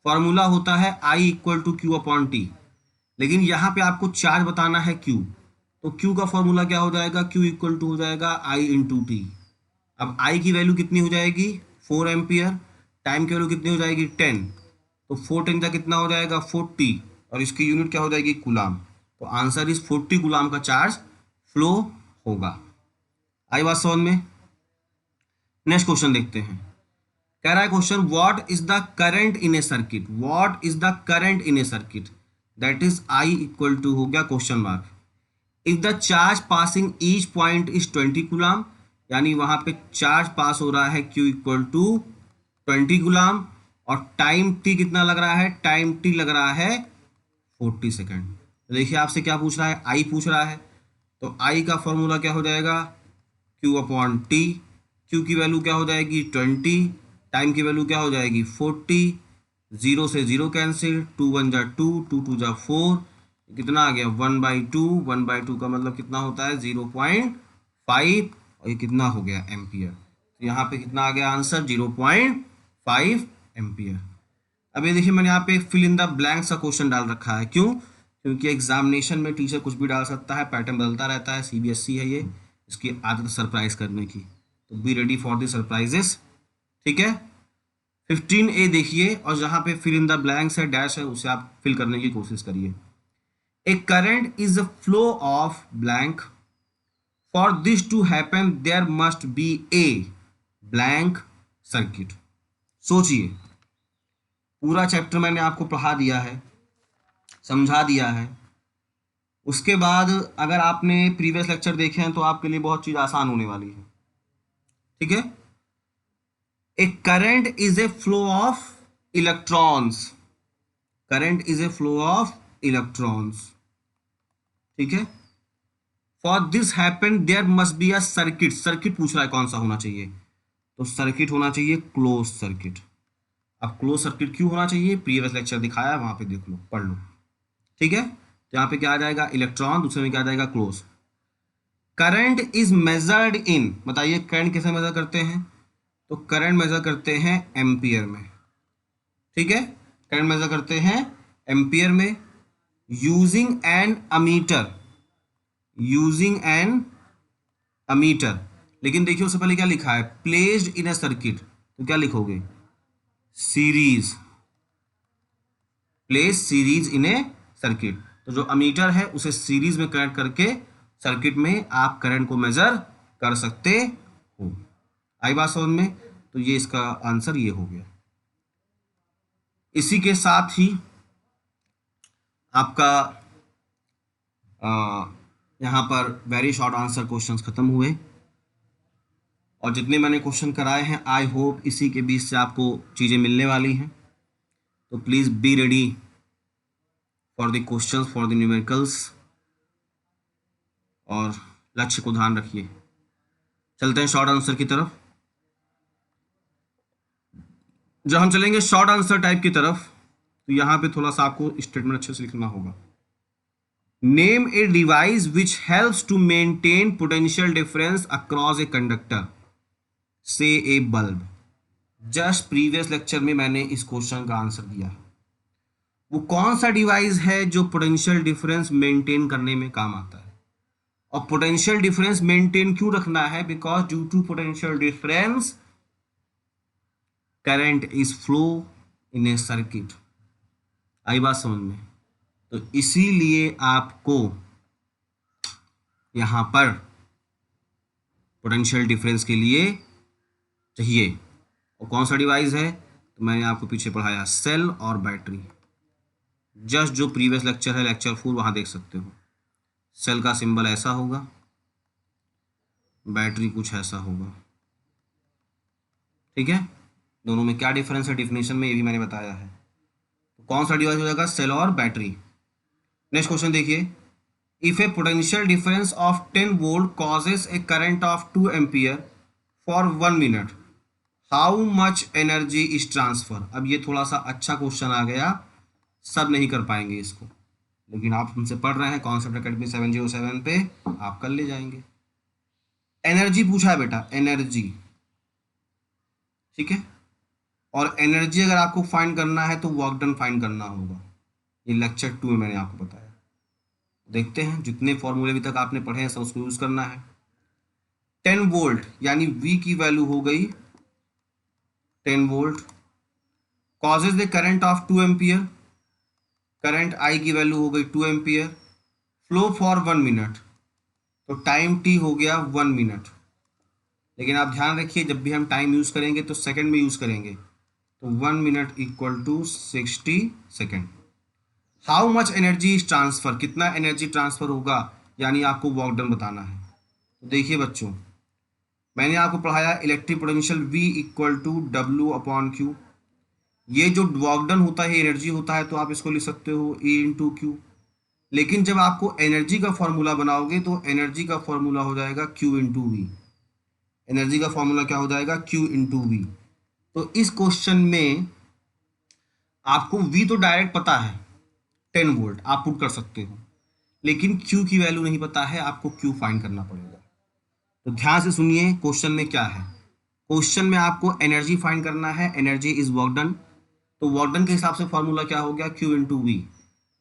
फॉर्मूला होता है I equal to Q upon T, लेकिन यहाँ पे आपको चार्ज बताना है Q, तो Q का फॉर्मूला क्या हो जाएगा, Q इक्वल टू हो जाएगा I इंटू टी। अब I की वैल्यू कितनी हो जाएगी 4 एम्पियर, टाइम की वैल्यू कितनी हो जाएगी 10, तो 4 10 का कितना हो जाएगा 40, और इसकी यूनिट क्या हो जाएगी कूलाम। तो आंसर इज 40 कूलाम का चार्ज फ्लो होगा। आई बात समझ में। नेक्स्ट क्वेश्चन देखते हैं। कह रहा है question, what is the current in a circuit, what is the current in a circuit, that is I equal to हो गया question mark. If the charge passing each point is 20 coulomb, यानी वहां पे चार्ज पास हो रहा है Q equal to 20 coulomb, और time T कितना लग रहा है, टाइम T लग रहा है 40 सेकेंड। तो देखिए आपसे क्या पूछ रहा है, I पूछ रहा है, तो I का फॉर्मूला क्या हो जाएगा Q अपॉन T। Q की वैल्यू क्या हो जाएगी 20, टाइम की वैल्यू क्या हो जाएगी 40, जीरो से जीरो कैंसिल, 2 1 जा 2, 2 2 जा 4, कितना आ गया 1/2, 1/2 का मतलब कितना होता है 0.5, और ये कितना हो गया एम्पियर। तो यहाँ पे कितना आ गया आंसर 0.5 एम्पियर। अब ये देखिए मैंने यहाँ पे फिल इन द ब्लैंक्स का क्वेश्चन डाल रखा है, क्यों, क्योंकि एग्जामिनेशन में टीचर कुछ भी डाल सकता है, पैटर्न बदलता रहता है, CBSE है ये, इसकी आदत सरप्राइज करने की, तो be ready for the surprises. ठीक है 15A देखिए, और जहाँ पे फिल इन द ब्लैंक्स है, डैश है, उसे आप फिल करने की कोशिश करिए। A current is a flow of blank, for this to happen there must be a blank circuit. सोचिए पूरा चैप्टर मैंने आपको पढ़ा दिया है, समझा दिया है, उसके बाद अगर आपने प्रीवियस लेक्चर देखे हैं तो आपके लिए बहुत चीज़ आसान होने वाली है। ठीक है, a current is a flow of electrons, current is a flow of electrons. ठीक है, for this happen there must be a circuit, circuit पूछ रहा है कौन सा होना चाहिए, तो सर्किट होना चाहिए क्लोज सर्किट। अब क्लोज सर्किट क्यों होना चाहिए, प्रीवियस लेक्चर दिखाया है वहां पे देख लो, पढ़ लो। ठीक है, तो यहाँ पे क्या आ जाएगा इलेक्ट्रॉन, दूसरे में क्या आ जाएगा close. Current is measured in, बताइए करंट कैसे मेजर करते हैं, तो करंट मेजर करते हैं एम्पियर में। ठीक है, करंट मेजर करते हैं एम्पियर में, using an ammeter, using an ammeter. लेकिन देखिए उससे पहले क्या लिखा है, प्लेस्ड इन अ सर्किट, तो क्या लिखोगे series, place series in a circuit. तो जो अमीटर है उसे सीरीज में कनेक्ट करके सर्किट में आप करंट को मेजर कर सकते हो। आई बात समझ में, तो ये इसका आंसर ये हो गया। इसी के साथ ही आपका यहाँ पर वेरी शॉर्ट आंसर क्वेश्चंस खत्म हुए, और जितने मैंने क्वेश्चन कराए हैं आई होप इसी के बीच से आपको चीज़ें मिलने वाली हैं। तो please be ready for the questions, for the numericals, और लक्ष्य को ध्यान रखिए। चलते हैं शॉर्ट आंसर की तरफ। जब हम चलेंगे शॉर्ट आंसर टाइप की तरफ, तो यहाँ पे थोड़ा सा आपको स्टेटमेंट अच्छे से लिखना होगा। Name a device which helps to maintain potential difference across a conductor से a bulb. Just previous lecture में मैंने इस क्वेश्चन का आंसर दिया है। वो कौन सा डिवाइस है जो पोटेंशियल डिफरेंस मेंटेन करने में काम आता है? और पोटेंशियल डिफरेंस मेंटेन क्यों रखना है? Because due to potential difference current is flow in a circuit. आई बात समझ में? तो इसीलिए आपको यहां पर पोटेंशियल डिफरेंस के लिए चाहिए। और कौन सा डिवाइस है? तो मैंने आपको पीछे पढ़ाया, सेल और बैटरी। जस्ट जो प्रीवियस लेक्चर है, लेक्चर 4, वहां देख सकते हो। सेल का सिंबल ऐसा होगा, बैटरी कुछ ऐसा होगा। ठीक है, दोनों में क्या डिफरेंस है डिफिनेशन में, ये भी मैंने बताया है। तो कौन सा डिवाइस हो जाएगा? सेल और बैटरी। नेक्स्ट क्वेश्चन देखिए, if A potential difference of 10 volt causes A current of 2 ampere for 1 minute, how much energy is transfer. अब ये थोड़ा सा अच्छा क्वेश्चन आ गया, सब नहीं कर पाएंगे इसको, लेकिन आप हमसे पढ़ रहे हैं कॉन्सेप्ट अकेडमी 707 पे, आप कर ले जाएंगे। एनर्जी पूछा है बेटा, एनर्जी। ठीक है, और एनर्जी अगर आपको फाइंड करना है तो वर्क डन फाइंड करना होगा। ये लेक्चर 2 में मैंने आपको बताया। देखते हैं, जितने फॉर्मूले अभी तक आपने पढ़े हैं सब उसको यूज करना है। 10 वोल्ट यानी V की वैल्यू हो गई 10 volt, causes the current of 2 ampere, current I की वैल्यू हो गई 2 एम्पियर, फ्लो फॉर 1 मिनट, तो टाइम T हो गया 1 मिनट। लेकिन आप ध्यान रखिए, जब भी हम टाइम यूज करेंगे तो सेकंड में यूज करेंगे, तो 1 minute equal to 60 second. How much energy is transfer, कितना एनर्जी ट्रांसफर होगा, यानी आपको वर्क डन बताना है। तो देखिए बच्चों, मैंने आपको पढ़ाया electric potential V equal to W/Q। ये जो वर्क डन होता है, एनर्जी होता है, तो आप इसको लिख सकते हो E/Q। लेकिन जब आपको एनर्जी का फॉर्मूला बनाओगे तो एनर्जी का फॉर्मूला हो जाएगा Q/V। एनर्जी का फॉर्मूला क्या हो जाएगा? Q/V। तो इस क्वेश्चन में आपको V तो डायरेक्ट पता है 10 वोल्ट, आप पुट कर सकते हो, लेकिन Q की वैल्यू नहीं पता है, आपको Q फाइंड करना पड़ेगा। तो ध्यान से सुनिए क्वेश्चन में क्या है। क्वेश्चन में आपको एनर्जी फाइंड करना है, एनर्जी इज वर्क डन। तो वर्क डन के हिसाब से फॉर्मूला क्या हो गया? Q/V।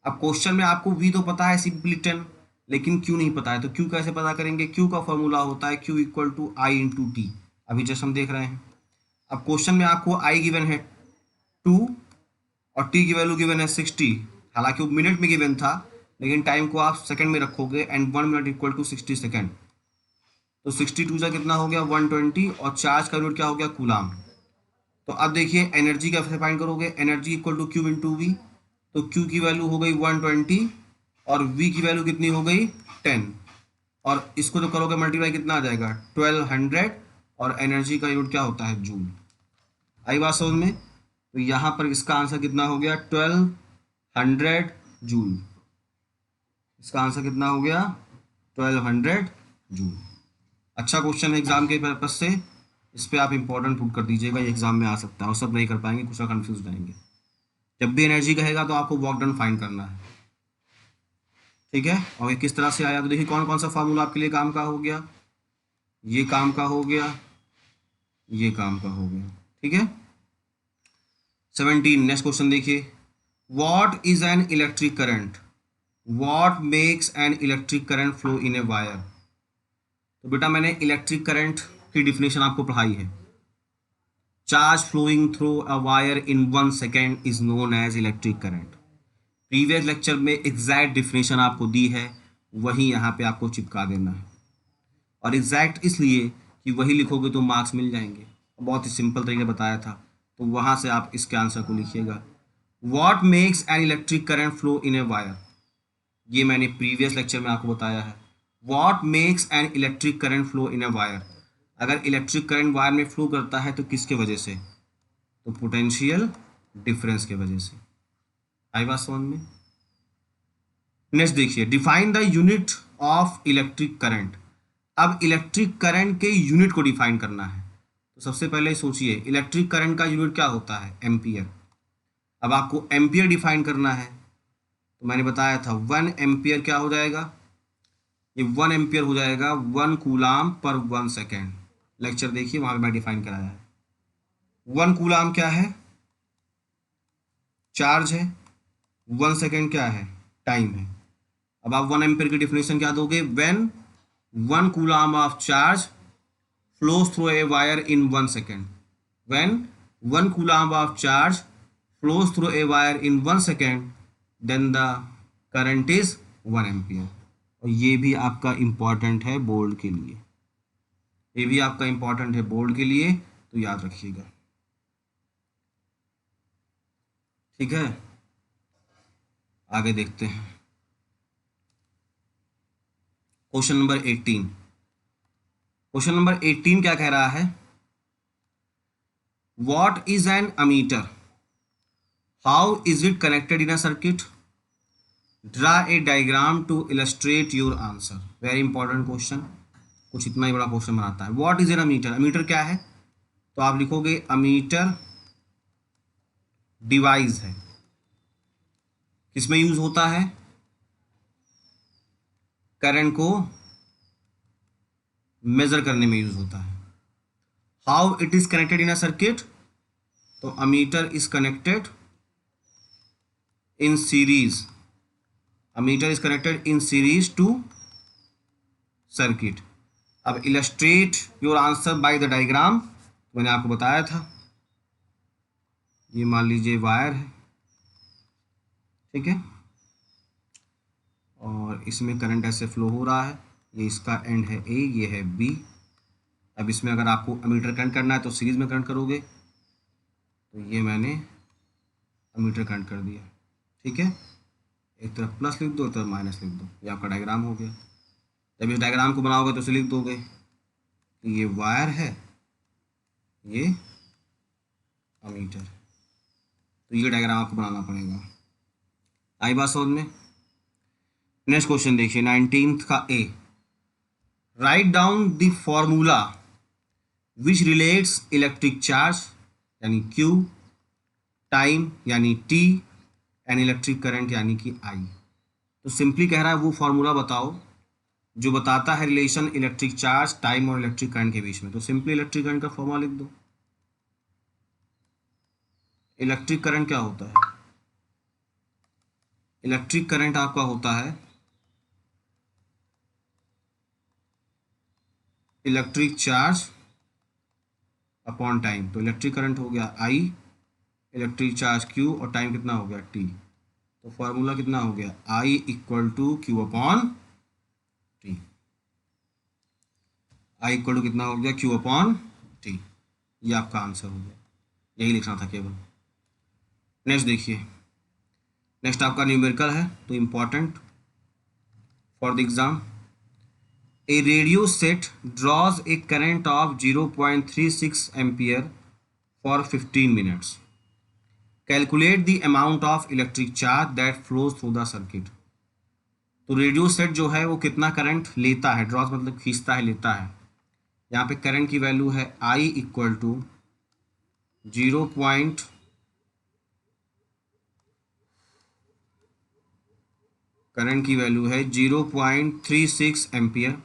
अब क्वेश्चन में आपको V तो पता है सिंपली 10, लेकिन Q नहीं पता है, तो Q कैसे पता करेंगे? Q का फॉर्मूला होता है Q इक्वल टू I/T। अभी जैसे हम देख रहे हैं, अब क्वेश्चन में आपको I गिवन है 2 और T की वैल्यू गिवन है 60। हालांकि वो मिनट में गिवन था, लेकिन टाइम को आप सेकंड में रखोगे, and 1 minute equal to 60 second. तो 62 का कितना हो गया? 120, और चार्ज का यूनिट क्या हो गया? कूलाम। तो अब देखिए एनर्जी कैसे फाइंड करोगे? Energy equal to Q/V। तो Q की वैल्यू हो गई 120 और V की वैल्यू कितनी हो गई? 10, और इसको जो करोगे मल्टीप्लाई कितना आ जाएगा? 1200, और एनर्जी का यूनिट क्या होता है? जूल। आई बात समझ में? तो यहाँ पर इसका आंसर कितना हो गया? 1200 जूल। इसका आंसर कितना हो गया? 1200 जूल। अच्छा क्वेश्चन है एग्जाम के पर्पज से, इस पे आप इंपॉर्टेंट पुट कर दीजिएगा, ये एग्जाम में आ सकता है, और सब नहीं कर पाएंगे, कुछ कंफ्यूज जाएंगे। जब भी एनर्जी कहेगा तो आपको वर्क डन फाइंड करना है। ठीक है, और ये किस तरह से आया? तो देखिए कौन कौन सा फार्मूला आपके लिए काम का हो गया, ये काम का हो गया, ये काम का हो गया। ठीक है, 17 नेक्स्ट क्वेश्चन देखिए, what is an electric current, what makes an electric current flow in a wire. तो बेटा मैंने इलेक्ट्रिक करंट की डिफिनेशन आपको पढ़ाई है, charge flowing through a wire in 1 second is known as electric current. Previous lecture में exact definition आपको दी है, वही यहाँ पे आपको चिपका देना है, और एग्जैक्ट इसलिए कि वही लिखोगे तो मार्क्स मिल जाएंगे। बहुत ही सिंपल तरीके बताया था, तो वहाँ से आप इसके आंसर को लिखिएगा। What makes an electric current flow in a wire, ये मैंने प्रीवियस लेक्चर में आपको बताया है। What makes an electric current flow in a wire, अगर इलेक्ट्रिक करंट वायर में फ्लो करता है तो किसके वजह से? तो पोटेंशियल डिफरेंस के वजह से। आई बात समझ में? नेक्स्ट देखिए, define the unit of electric current. अब इलेक्ट्रिक करंट के यूनिट को डिफाइन करना है, तो सबसे पहले सोचिए इलेक्ट्रिक करंट का यूनिट क्या होता है, एम्पियर। अब आपको एम्पियर डिफाइन करना है, तो मैंने बताया था 1 एम्पियर क्या हो जाएगा, ये 1 एम्पियर हो जाएगा 1 कूलाम पर 1 सेकेंड। लेक्चर देखिए वहां पे मैं डिफाइन कराया है। 1 कूलाम क्या है, चार्ज है, 1 सेकेंड क्या है, टाइम है। अब आप 1 एम्पियर की डिफिनेशन क्या दोगे, when 1 coulomb of charge flows through a wire in 1 second. When 1 coulomb of charge flows through a wire in 1 second, then the current is 1 ampere. और ये भी आपका इम्पॉर्टेंट है बोर्ड के लिए, ये भी आपका इम्पॉर्टेंट है बोर्ड के लिए, तो याद रखिएगा, ठीक है। आगे देखते हैं क्वेश्चन नंबर 18। क्वेश्चन नंबर 18 क्या कह रहा है, what is an ammeter, how is it connected in a circuit, draw a diagram to illustrate your answer. Very important question, कुछ इतना ही बड़ा क्वेश्चन बनाता है। What is an ammeter, ammeter क्या है, तो आप लिखोगे अमीटर डिवाइस है, किसमें यूज होता है, करंट को मेजर करने में यूज होता है। How it is connected in a circuit, तो ammeter is connected in series, ammeter is connected in series to circuit. अब illustrate your answer by the diagram, मैंने आपको बताया था, ये मान लीजिए वायर है, ठीक है, और इसमें करंट ऐसे फ्लो हो रहा है, ये इसका एंड है ए, ये है बी। अब इसमें अगर आपको अमीटर करंट करना है तो सीरीज में करंट करोगे, तो ये मैंने अमीटर करंट कर दिया, ठीक है। एक तरफ प्लस लिख दो, एक तरफ माइनस लिख दो, ये आपका डायग्राम हो गया। जब इस डायग्राम को बनाओगे तो उसे लिख दोगे कि ये वायर है, ये अमीटर, तो ये डायग्राम आपको बनाना पड़ेगा। आई बात समझ में। नेक्स्ट क्वेश्चन देखिए 19th का A, write down the formula which relates electric charge यानी Q, टाइम यानी T, एंड इलेक्ट्रिक करंट यानी कि I। तो सिंपली कह रहा है वो फॉर्मूला बताओ जो बताता है रिलेशन इलेक्ट्रिक चार्ज, टाइम और इलेक्ट्रिक करंट के बीच में। तो सिंपली इलेक्ट्रिक करंट का फॉर्मूला लिख दो। इलेक्ट्रिक करंट क्या होता है, इलेक्ट्रिक करंट आपका होता है इलेक्ट्रिक चार्ज अपॉन टाइम। तो इलेक्ट्रिक करंट हो गया I, इलेक्ट्रिक चार्ज Q, और टाइम कितना हो गया T। तो फॉर्मूला कितना हो गया, I equal to Q upon T। I equal to कितना हो गया, Q अपॉन T। ये आपका आंसर हो गया, यही लिखना था केवल। नेक्स्ट देखिए, नेक्स्ट आपका न्यूमेरिकल है, तो important for the exam. A radio set draws a current of 0.36 ampere for 15 minutes. Calculate the amount of electric charge that flows through the circuit. तो रेडियो सेट जो है वो कितना करंट लेता है, ड्रॉज मतलब खींचता है, लेता है। यहाँ पे करंट की वैल्यू है I इक्वल टू 0. करंट की वैल्यू है 0.36 एम्पियर।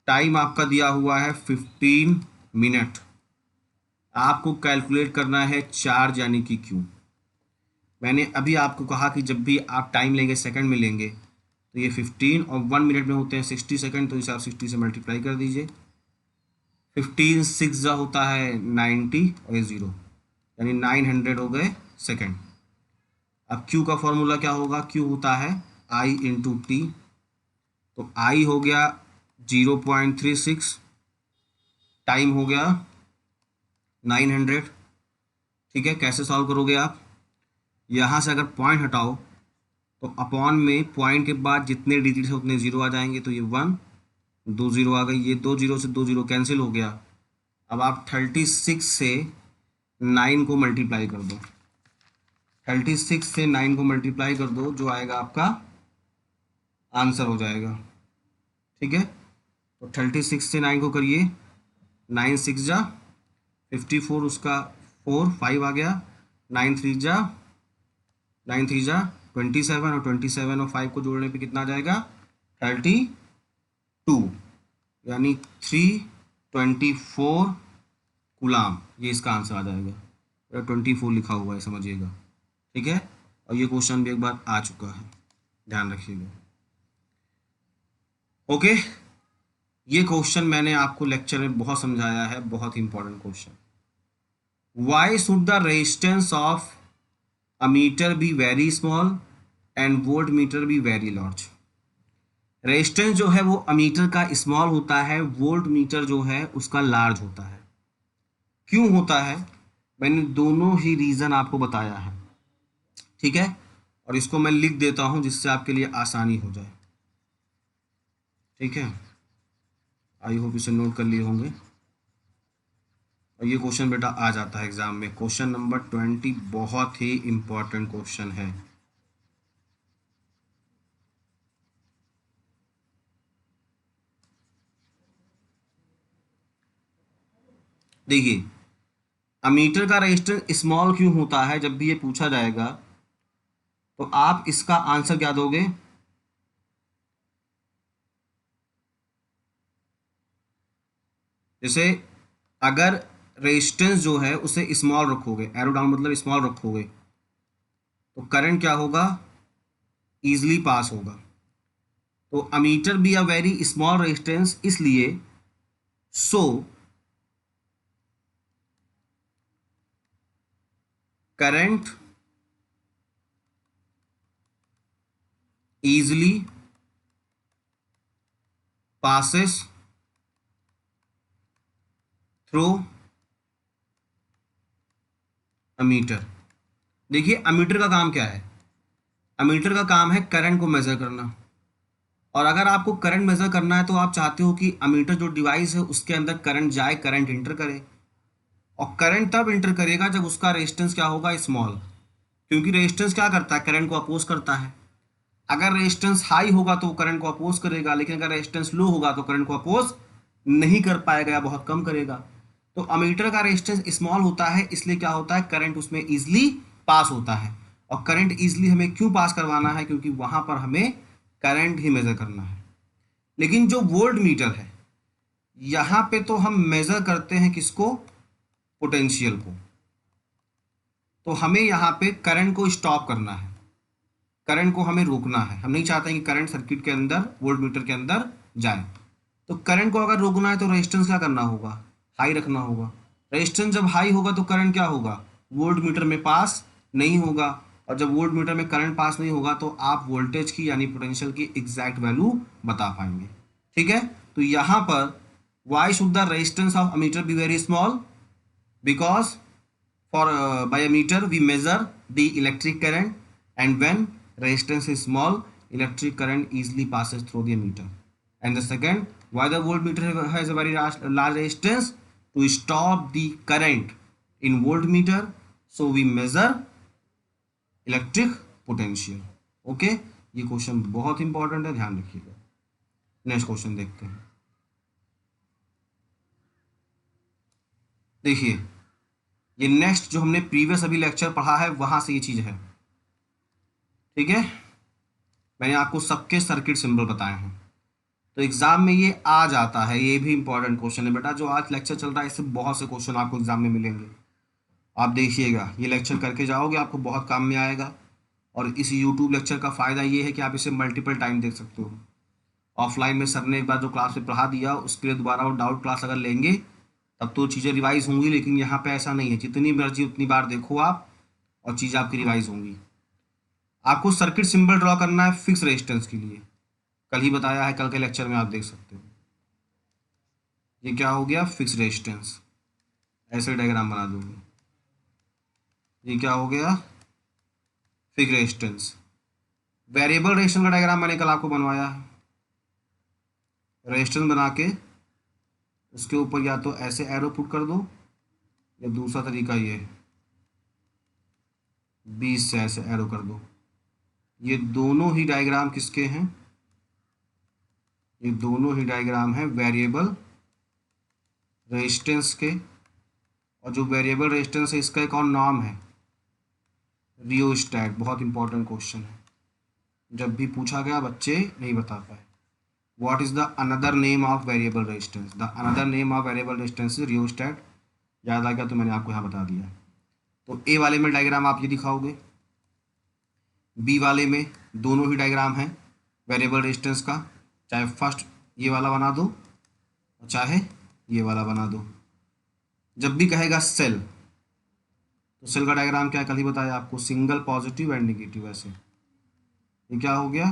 टाइम आपका दिया हुआ है 15 मिनट। आपको कैलकुलेट करना है चार्ज यानी कि Q। मैंने अभी आपको कहा कि जब भी आप टाइम लेंगे सेकंड में लेंगे, तो ये 15 और 1 मिनट में होते हैं 60 सेकंड, तो इसे आप 60 से मल्टीप्लाई कर दीजिए। 15 6 जा होता है 90 और ये 0 यानी 900 हो गए सेकंड। अब Q का फॉर्मूला क्या होगा, Q होता है I इंटू टी। तो I हो गया 0.36, टाइम हो गया 900, ठीक है। कैसे सॉल्व करोगे आप, यहाँ से अगर पॉइंट हटाओ तो अपॉन में पॉइंट के बाद जितने डिजिट है उतने जीरो आ जाएंगे, तो ये 1 2 0 आ गई, ये 2 0 से 2 0 कैंसिल हो गया। अब आप 36 से 9 को मल्टीप्लाई कर दो, 36 से 9 को मल्टीप्लाई कर दो, जो आएगा आपका आंसर हो जाएगा, ठीक है। तो 36 से 9 को करिए 9 6 जा 54, उसका 4 5 आ गया, 9 3 जा 27, और 27 और 5 को जोड़ने पे कितना आ जाएगा 32, यानी 324 गुलाम, ये इसका आंसर आ जाएगा। 24 लिखा हुआ है, समझिएगा, ठीक है। और ये क्वेश्चन भी एक बार आ चुका है, ध्यान रखिएगा। ओके, ये क्वेश्चन मैंने आपको लेक्चर में बहुत समझाया है, बहुत important question. Why should the resistance of ammeter be very small and volt meter be very large. Resistance जो है वो अमीटर का स्मॉल होता है, वोल्ट मीटर जो है उसका लार्ज होता है। क्यों होता है, मैंने दोनों ही रीज़न आपको बताया है, ठीक है। और इसको मैं लिख देता हूं जिससे आपके लिए आसानी हो जाए, ठीक है। आई होप इसे नोट कर लिए होंगे। और ये क्वेश्चन बेटा आ जाता है एग्जाम में, क्वेश्चन नंबर 20, बहुत ही इंपॉर्टेंट क्वेश्चन है। देखिए, अमीटर का रेजिस्टेंस स्मॉल क्यों होता है, जब भी ये पूछा जाएगा तो आप इसका आंसर क्या दोगे। जैसे अगर रेजिस्टेंस जो है उसे स्मॉल रखोगे, एरो डाउन मतलब स्मॉल रखोगे, तो करंट क्या होगा, इजीली पास होगा। तो अमीटर भी अ वेरी स्मॉल रेजिस्टेंस, इसलिए so current easily passes through ammeter. देखिए अमीटर का काम क्या है, अमीटर का काम है करंट को मेजर करना। और अगर आपको करंट मेजर करना है तो आप चाहते हो कि अमीटर जो डिवाइस है उसके अंदर करंट जाए, करंट इंटर करे। और करंट तब इंटर करेगा जब उसका रेजिस्टेंस क्या होगा, स्मॉल। क्योंकि रेजिस्टेंस क्या करता है, करंट को अपोज करता है। अगर रेजिस्टेंस हाई होगा तो वो करंट को अपोज करेगा, लेकिन अगर रेजिस्टेंस लो होगा तो करंट को अपोज नहीं कर पाएगा या बहुत कम करेगा। तो अमीटर का रेजिस्टेंस स्मॉल होता है, इसलिए क्या होता है, करंट उसमें इजिली पास होता है। और करंट इजिली हमें क्यों पास करवाना है, क्योंकि वहां पर हमें करंट ही मेजर करना है। लेकिन जो वोल्ट मीटर है, यहाँ पे तो हम मेजर करते हैं किसको, पोटेंशियल को। तो हमें यहाँ पे करंट को स्टॉप करना है, करंट को हमें रोकना है। हम नहीं चाहते कि करंट सर्किट के अंदर, वोल्ट मीटर के अंदर जाए। तो करंट को अगर रोकना है तो रेजिस्टेंस क्या करना होगा, हाई रखना होगा। रेजिस्टेंस जब हाई होगा तो करंट क्या होगा, वोल्ट मीटर में पास नहीं होगा। और जब वोल्ट मीटर में करंट पास नहीं होगा तो आप वोल्टेज की यानी पोटेंशियल की एग्जैक्ट वैल्यू बता पाएंगे, ठीक है। तो यहाँ पर Y should the resistance of ammeter B very small, because for by a meter we measure the electric current, and when resistance is small, electric current easily passes through the meter. And the second, why the voltmeter has a very large resistance, to stop the current in voltmeter, so we measure electric potential. Okay, ये question बहुत important है, ध्यान रखिएगा। Next question देखते हैं। देखिए, ये next जो हमने प्रीवियस अभी लेक्चर पढ़ा है वहां से ये चीज है, ठीक है। मैंने आपको सबके सर्किट सिंबल बताए हैं, तो एग्जाम में ये आ जाता है। ये भी इंपॉर्टेंट क्वेश्चन है बेटा, जो आज लेक्चर चल रहा है इससे बहुत से क्वेश्चन आपको एग्जाम में मिलेंगे। आप देखिएगा, ये लेक्चर करके जाओगे, आपको बहुत काम में आएगा। और इस यूट्यूब लेक्चर का फ़ायदा ये है कि आप इसे मल्टीपल टाइम देख सकते हो। ऑफलाइन में सर ने एक बार जो क्लास में पढ़ा दिया उसके लिए दोबारा वो डाउट क्लास अगर लेंगे तब तो चीज़ें रिवाइज होंगी, लेकिन यहाँ पे ऐसा नहीं है, जितनी मर्जी उतनी बार देखो आप और चीज़ें आपकी रिवाइज होंगी। आपको सर्किट सिंबल ड्रॉ करना है फिक्स रेजिस्टेंस के लिए, कल ही बताया है, कल के लेक्चर में आप देख सकते हो। ये क्या हो गया, फिक्स रेजिस्टेंस, ऐसे डायग्राम बना दूंगी। ये क्या हो गया, फिक्स रेजिस्टेंस। वेरिएबल रेजिस्टेंस का डायग्राम मैंने कल आपको बनवाया है। रेजिस्टेंस बना के उसके ऊपर या तो ऐसे एरो पुट कर दो, या दूसरा तरीका ये है 20 से ऐसे एरो कर दो। ये दोनों ही डायग्राम किसके हैं, ये दोनों ही डायग्राम है वेरिएबल रेजिस्टेंस के, और जो वेरिएबल रेजिस्टेंस है इसका एक और नाम है रियोस्टैट। बहुत इंपॉर्टेंट क्वेश्चन है, जब भी पूछा गया बच्चे नहीं बता पाए। What is the another name of variable resistance? The another name of variable resistance is rheostat. याद आ गया तो मैंने आपको यहाँ बता दिया। तो ए वाले में डायग्राम आप ये दिखाओगे, बी वाले में दोनों ही डायग्राम हैं वेरिएबल रेजिस्टेंस का, चाहे फर्स्ट ये वाला बना दो और चाहे ये वाला बना दो। जब भी कहेगा सेल, तो सेल का डायग्राम क्या है, कल ही बताया आपको, सिंगल पॉजिटिव एंड नेगेटिव। ऐसे ये क्या हो गया,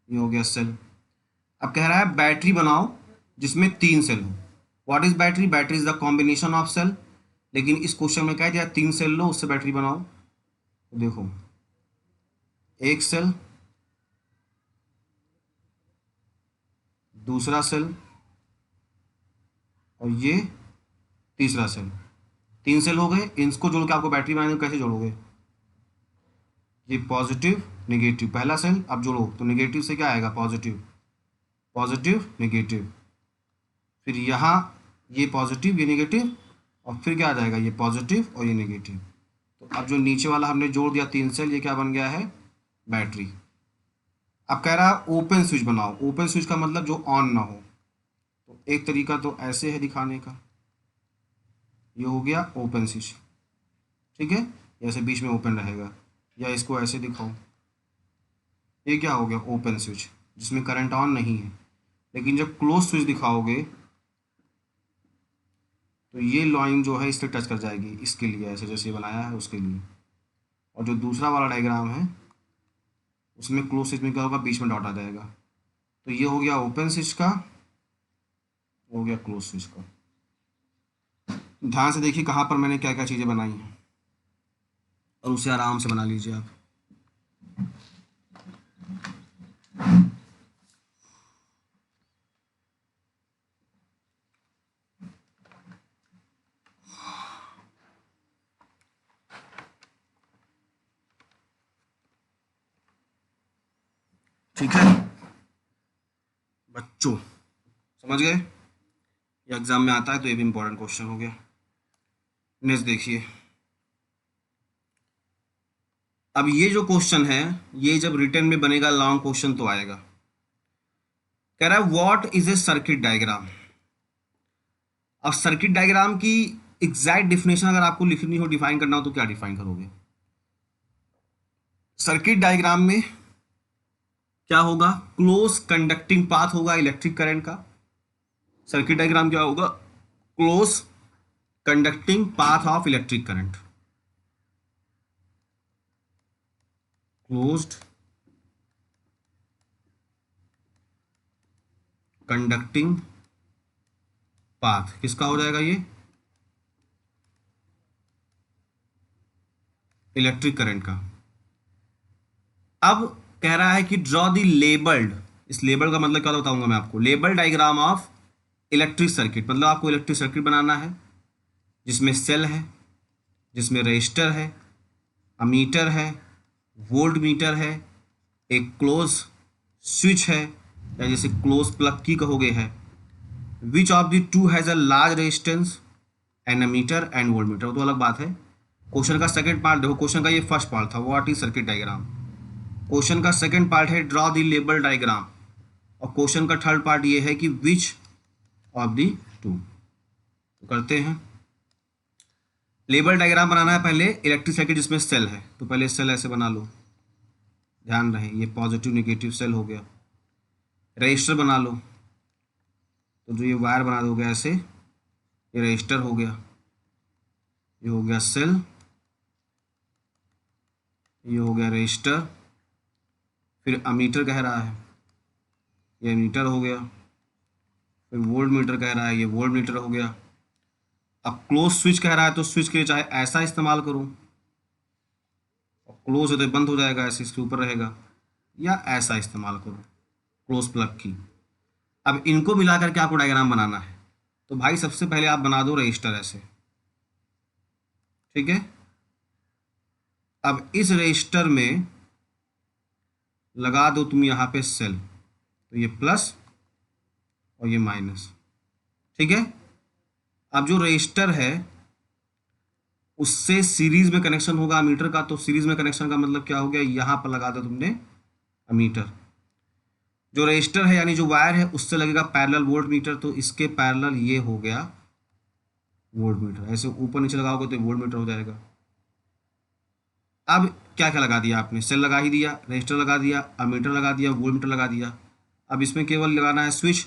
ये हो गया सेल। अब कह रहा है बैटरी बनाओ जिसमें 3 सेल हो। What is battery? Battery is the combination of cell. लेकिन इस क्वेश्चन में कह दिया 3 सेल लो उससे बैटरी बनाओ। तो देखो, एक सेल, दूसरा सेल और ये तीसरा सेल। 3 सेल हो गए, इनको जोड़ के आपको बैटरी बनानी, कैसे जोड़ोगे? ये पॉजिटिव नेगेटिव, पहला सेल अब जोड़ो तो नेगेटिव से क्या आएगा, पॉजिटिव, पॉजिटिव नेगेटिव, फिर यहाँ ये पॉजिटिव ये नेगेटिव, और फिर क्या आ जाएगा, ये पॉजिटिव और ये नेगेटिव। तो अब जो नीचे वाला हमने जोड़ दिया 3 सेल, ये क्या बन गया है, बैटरी। अब कह रहा है ओपन स्विच बनाओ। ओपन स्विच का मतलब जो ऑन ना हो। तो एक तरीका तो ऐसे है दिखाने का, ये हो गया ओपन स्विच, ठीक है, ऐसे बीच में ओपन रहेगा। या इसको ऐसे दिखाओ, ये क्या हो गया, ओपन स्विच जिसमें करंट ऑन नहीं है। लेकिन जब क्लोज स्विच दिखाओगे तो ये लाइन जो है इससे टच कर जाएगी, इसके लिए ऐसे जैसे बनाया है उसके लिए। और जो दूसरा वाला डायग्राम है उसमें क्लोज स्विच में क्या होगा, बीच में डॉट आ जाएगा। तो ये हो गया ओपन स्विच का, हो गया क्लोज स्विच का। ध्यान से देखिए कहाँ पर मैंने क्या क्या चीज़ें बनाई हैं, और उसे आराम से बना लीजिए आप। ठीक है बच्चों, समझ गए? ये एग्जाम में आता है तो ये भी इंपॉर्टेंट क्वेश्चन हो गया। नेक्स्ट देखिए, अब ये जो क्वेश्चन है ये जब रिटर्न में बनेगा लॉन्ग क्वेश्चन तो आएगा। कह रहा है what is a circuit diagram. अब सर्किट डायग्राम की एग्जैक्ट डिफिनेशन अगर आपको लिखनी हो, डिफाइन करना हो, तो क्या डिफाइन करोगे? सर्किट डायग्राम में क्या होगा, क्लोज कंडक्टिंग पाथ होगा इलेक्ट्रिक करंट का। सर्किट डायग्राम क्या होगा, close conducting path of electric current, closed conducting path किसका हो जाएगा, ये इलेक्ट्रिक करंट का। अब कह रहा है कि ड्रॉ द लेबल्ड, इस लेबल का मतलब क्या बताऊंगा मैं आपको, label diagram of electric circuit. मतलब आपको इलेक्ट्रिक सर्किट बनाना है जिसमें सेल है, जिसमें रजिस्टर है, अमीटर है, वोल्ट मीटर है, एक क्लोज स्विच है, या जैसे क्लोज प्लग की कहोगे है। Which of the two has a large resistance, an ammeter and volt meter, वो तो अलग बात है। क्वेश्चन का सेकंड पार्ट देखो, क्वेश्चन का ये फर्स्ट पार्ट था what is circuit diagram, question का सेकंड पार्ट है ड्रॉ द लेबल डायग्राम, और क्वेश्चन का थर्ड पार्ट ये है कि विच ऑफ द टू। तो करते हैं, लेबल डायग्राम बनाना है पहले इलेक्ट्रिक सर्किट जिसमें सेल है, तो पहले सेल ऐसे बना लो, ध्यान रहे ये पॉजिटिव नेगेटिव सेल हो गया। रजिस्टर बना लो, तो जो ये वायर बना दोगे ऐसे, ये रजिस्टर हो गया, ये हो गया सेल, ये हो गया रजिस्टर। फिर अमीटर कह रहा है, ये मीटर हो गया। फिर वोल्ट मीटर कह रहा है, ये वोल्ट मीटर हो गया। अब क्लोज स्विच कह रहा है, तो स्विच के लिए चाहे ऐसा इस्तेमाल करूं, और क्लोज है तो बंद हो जाएगा ऐसे इसके ऊपर रहेगा, या ऐसा इस्तेमाल करूं क्लोज प्लग की। अब इनको मिला करके आपको डायग्राम बनाना है, तो भाई सबसे पहले आप बना दो रजिस्टर ऐसे, ठीक है। अब इस रजिस्टर में लगा दो तुम यहाँ पे सेल, तो ये प्लस और ये माइनस, ठीक है। अब जो रजिस्टर है उससे सीरीज में कनेक्शन होगा अमीटर का, तो सीरीज में कनेक्शन का मतलब क्या हो गया, यहाँ पर लगा दो तुमने अमीटर। जो रजिस्टर है यानी जो वायर है उससे लगेगा पैरेलल वोल्ट मीटर, तो इसके पैरेलल ये हो गया वोल्ट मीटर। ऐसे ऊपर नीचे लगाओगे तो वोल्ट मीटर हो जाएगा। अब क्या क्या लगा दिया आपने, सेल लगा ही दिया, रजिस्टर लगा दिया, अमीटर लगा दिया, वोल्ट मीटर लगा दिया। अब इसमें केवल लगाना है स्विच,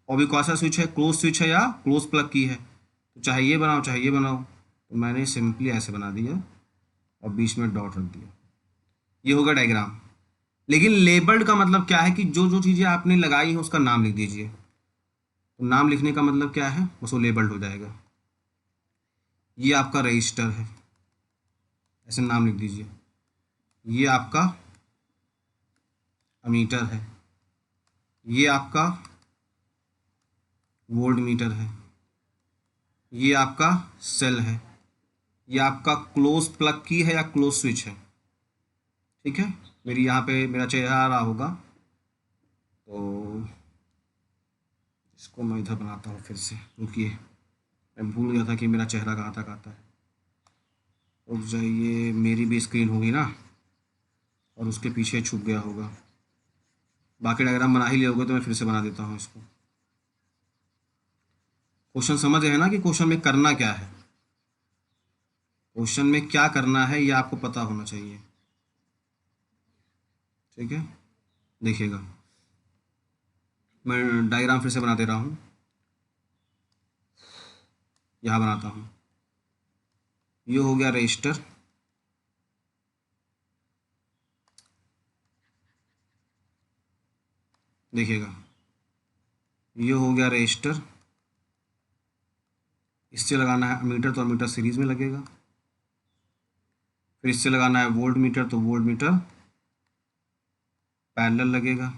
और भी कौन सा स्विच है, क्लोज स्विच है या क्लोज प्लग की है, तो चाहे ये बनाओ चाहे ये बनाओ। तो मैंने सिंपली ऐसे बना दिया और बीच में डॉट रख दिया। ये होगा डायग्राम। लेकिन लेबल्ड का मतलब क्या है कि जो जो चीज़ें आपने लगाई हैं उसका नाम लिख दीजिए। तो नाम लिखने का मतलब क्या है, बस वो लेबल्ड हो जाएगा। ये आपका रजिस्टर है, ऐसे नाम लिख दीजिए। ये आपका अमीटर है, ये आपका वोल्ट मीटर है, ये आपका सेल है, ये आपका क्लोज प्लग की है या क्लोज स्विच है। ठीक है, मेरी यहाँ पे मेरा चेहरा आ रहा होगा, तो इसको मैं इधर बनाता हूँ फिर से। रुकिए, मैं भूल गया था कि मेरा चेहरा कहाँ तक आता है। रुक जाइए, मेरी भी स्क्रीन होगी ना, और उसके पीछे छुप गया होगा। बाकी डायग्राम बना ही लिए होगे तो मैं फिर से बना देता हूँ इसको। क्वेश्चन समझ गए ना कि क्वेश्चन में करना क्या है, क्वेश्चन में क्या करना है ये आपको पता होना चाहिए। ठीक है, देखिएगा मैं डायग्राम फिर से बना दे रहा हूँ। यहाँ बनाता हूँ, ये हो गया रजिस्टर, देखिएगा ये हो गया रजिस्टर। इससे लगाना है अमीटर, तो अमीटर सीरीज में लगेगा। फिर इससे लगाना है वोल्ट मीटर, तो वोल्ट मीटर पैरेलल लगेगा।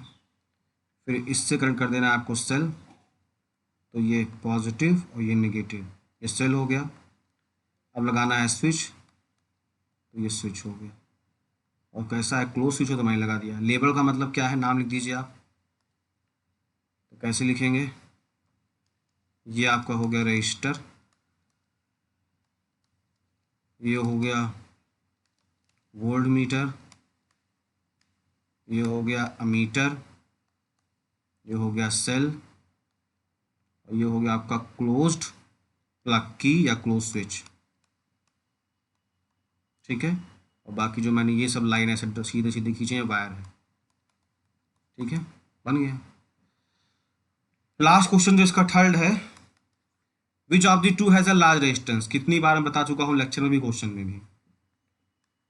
फिर इससे कनेक्ट कर देना है आपको सेल, तो ये पॉजिटिव और ये नेगेटिव, ये सेल हो गया। अब लगाना है स्विच, तो ये स्विच हो गया। और कैसा है, क्लोज स्विच हो तो मैंने लगा दिया। लेबल का मतलब क्या है, नाम लिख दीजिए आप। तो कैसे लिखेंगे, ये आपका हो गया रजिस्टर, ये हो गया वोल्ट मीटर, ये हो गया अमीटर, ये हो गया सेल, और ये हो गया आपका क्लोज्ड प्लग की या क्लोज स्विच। ठीक है, और बाकी जो मैंने ये सब लाइन ऐसे सीधे सीधे खींचे हैं वायर है। ठीक है, बन गया। लास्ट क्वेश्चन जो इसका थर्ड है, which of the to has a large resistance. कितनी बार मैं बता चुका हूँ लेक्चर में भी क्वेश्चन में भी,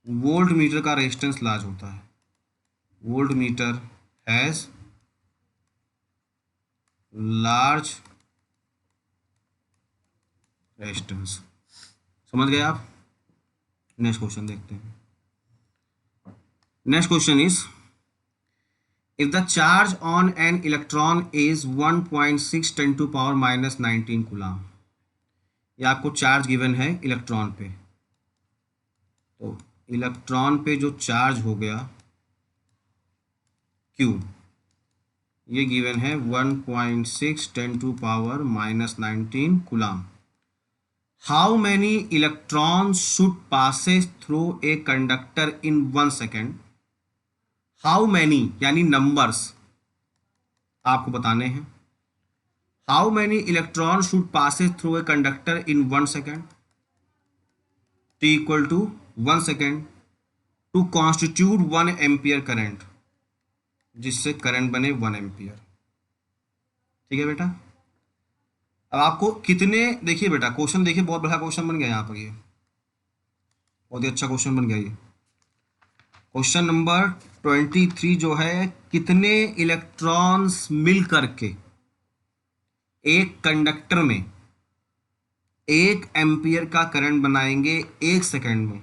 वोल्ट मीटर का रेजिस्टेंस लार्ज होता है। Volt meter has large resistance. समझ गए आप। नेक्स्ट क्वेश्चन देखते हैं। Next question is, if the charge on an electron is 1.6 10 to power minus 19 coulomb. ये आपको चार्ज गिवन है इलेक्ट्रॉन पे, तो इलेक्ट्रॉन पे जो चार्ज हो गया Q, ये गिवन है 1.6 10 to power minus 19 कूलम। How many electron should passes through a conductor in 1 second. How many यानी नंबर्स आपको बताने हैं। How many electron should passes through a conductor in 1 second, t equal to 1 second, to constitute 1 ampere current, जिससे current बने 1 ampere. ठीक है बेटा, अब आपको कितने, देखिए बेटा क्वेश्चन देखिए, बहुत बड़ा क्वेश्चन बन गया यहाँ पर, ये बहुत ही अच्छा क्वेश्चन बन गया। ये क्वेश्चन नंबर 23 जो है, कितने इलेक्ट्रॉन्स मिल करके एक कंडक्टर में 1 एम्पियर का करंट बनाएंगे 1 सेकेंड में,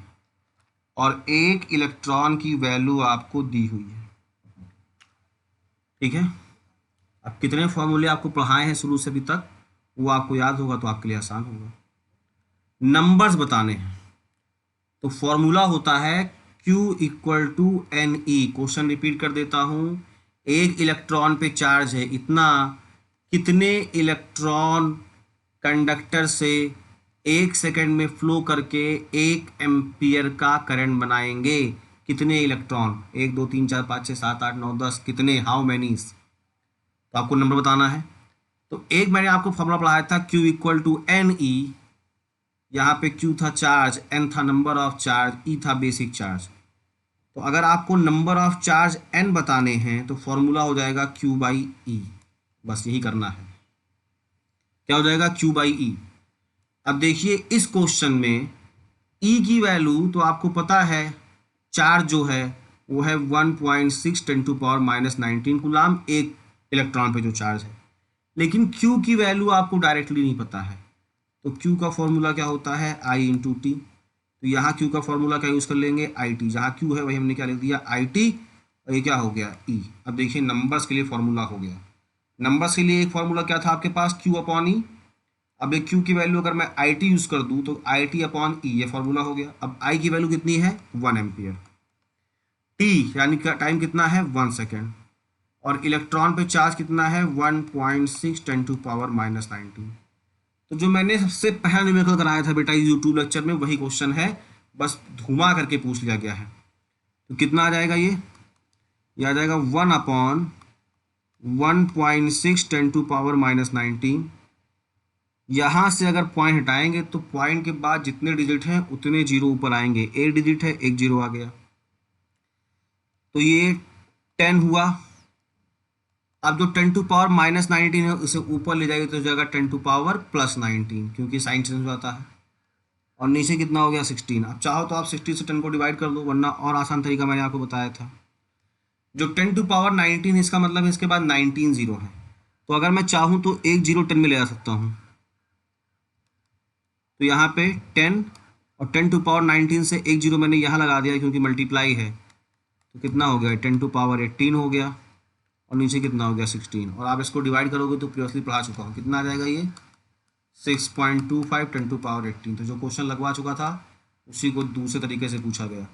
और 1 इलेक्ट्रॉन की वैल्यू आपको दी हुई है। ठीक है, अब कितने फॉर्मूले आपको पढ़ाए हैं शुरू से अभी तक, वो आपको याद होगा तो आपके लिए आसान होगा। नंबर्स बताने हैं, तो फॉर्मूला होता है Q equal to NE। Question repeat कर देता हूं, एक इलेक्ट्रॉन पे चार्ज है इतना, कितने इलेक्ट्रॉन कंडक्टर से 1 सेकंड में फ्लो करके 1 एम्पियर का करंट बनाएंगे। कितने इलेक्ट्रॉन? 1 2 3 4 5 6 7 8 9 10, कितने? How many? तो आपको नंबर बताना है। तो एक मैंने आपको फॉर्मूला पढ़ाया था, Q equal to N E. यहाँ पे Q था चार्ज, N था नंबर ऑफ चार्ज, E था बेसिक चार्ज। तो अगर आपको नंबर ऑफ चार्ज N बताने हैं तो फॉर्मूला हो जाएगा Q बाई ई। बस यही करना है। क्या हो जाएगा? Q by E. अब देखिए इस क्वेश्चन में E की वैल्यू तो आपको पता है, चार्ज जो है वो है 1.6 × 10⁻⁹ कूलाम एक इलेक्ट्रॉन पे जो चार्ज है। लेकिन Q की वैल्यू आपको डायरेक्टली नहीं पता है। तो Q का फॉर्मूला क्या होता है? I into T. तो यहाँ Q का फॉर्मूला क्या यूज़ कर लेंगे? I T. जहाँ Q है वही हमने क्या लिख दिया? I T. और ये क्या हो गया? E। अब देखिए नंबर्स के लिए फॉर्मूला हो गया। नंबर्स के लिए एक फॉर्मूला क्या था आपके पास? Q अपॉन ई। अब एक Q की वैल्यू अगर मैं आई टी यूज़ कर दूँ तो आई टी अपॉन ई, ये फॉर्मूला हो गया। अब I की वैल्यू कितनी है? 1 एम्पियर। टी यानी टाइम कितना है? 1 सेकेंड। और इलेक्ट्रॉन पे चार्ज कितना है? 1.6 × 10⁻⁹। तो जो मैंने सबसे पहला न्यूमेरिकल कराया था बेटा यूट्यूब लेक्चर में, वही क्वेश्चन है, बस घुमा करके पूछ लिया गया है। तो कितना आ जाएगा ये आ जाएगा 1/1.6 × 10⁻⁹। यहाँ से अगर पॉइंट हटाएंगे तो पॉइंट के बाद जितने डिजिट हैं उतने जीरो ऊपर आएंगे। एक डिजिट है, एक जीरो आ गया, तो ये 10 हुआ। अब जो 10⁻⁻19 है उसे ऊपर ले जाएगी तो हो जाएगा 10⁻+19, क्योंकि साइन चेंज हो जाता है। और नीचे कितना हो गया? 16। अब चाहो तो आप 60 से 10 को डिवाइड कर दो, वरना और आसान तरीका मैंने आपको बताया था। जो 10⁻19 है इसका मतलब है इसके बाद 19 जीरो है। तो अगर मैं चाहूँ तो एक जीरो 10 में ले आ सकता हूँ। तो यहाँ पे 10 और 10⁻19 से एक जीरो मैंने यहाँ लगा दिया क्योंकि मल्टीप्लाई है। तो कितना हो गया? 10⁻18 हो गया। और नीचे कितना हो गया? 16। और आप इसको डिवाइड करोगे तो प्रीवियसली पढ़ा चुका हूँ, कितना आ जाएगा ये? 6.25 10⁻18। तो जो क्वेश्चन लगवा चुका था उसी को दूसरे तरीके से पूछा गया।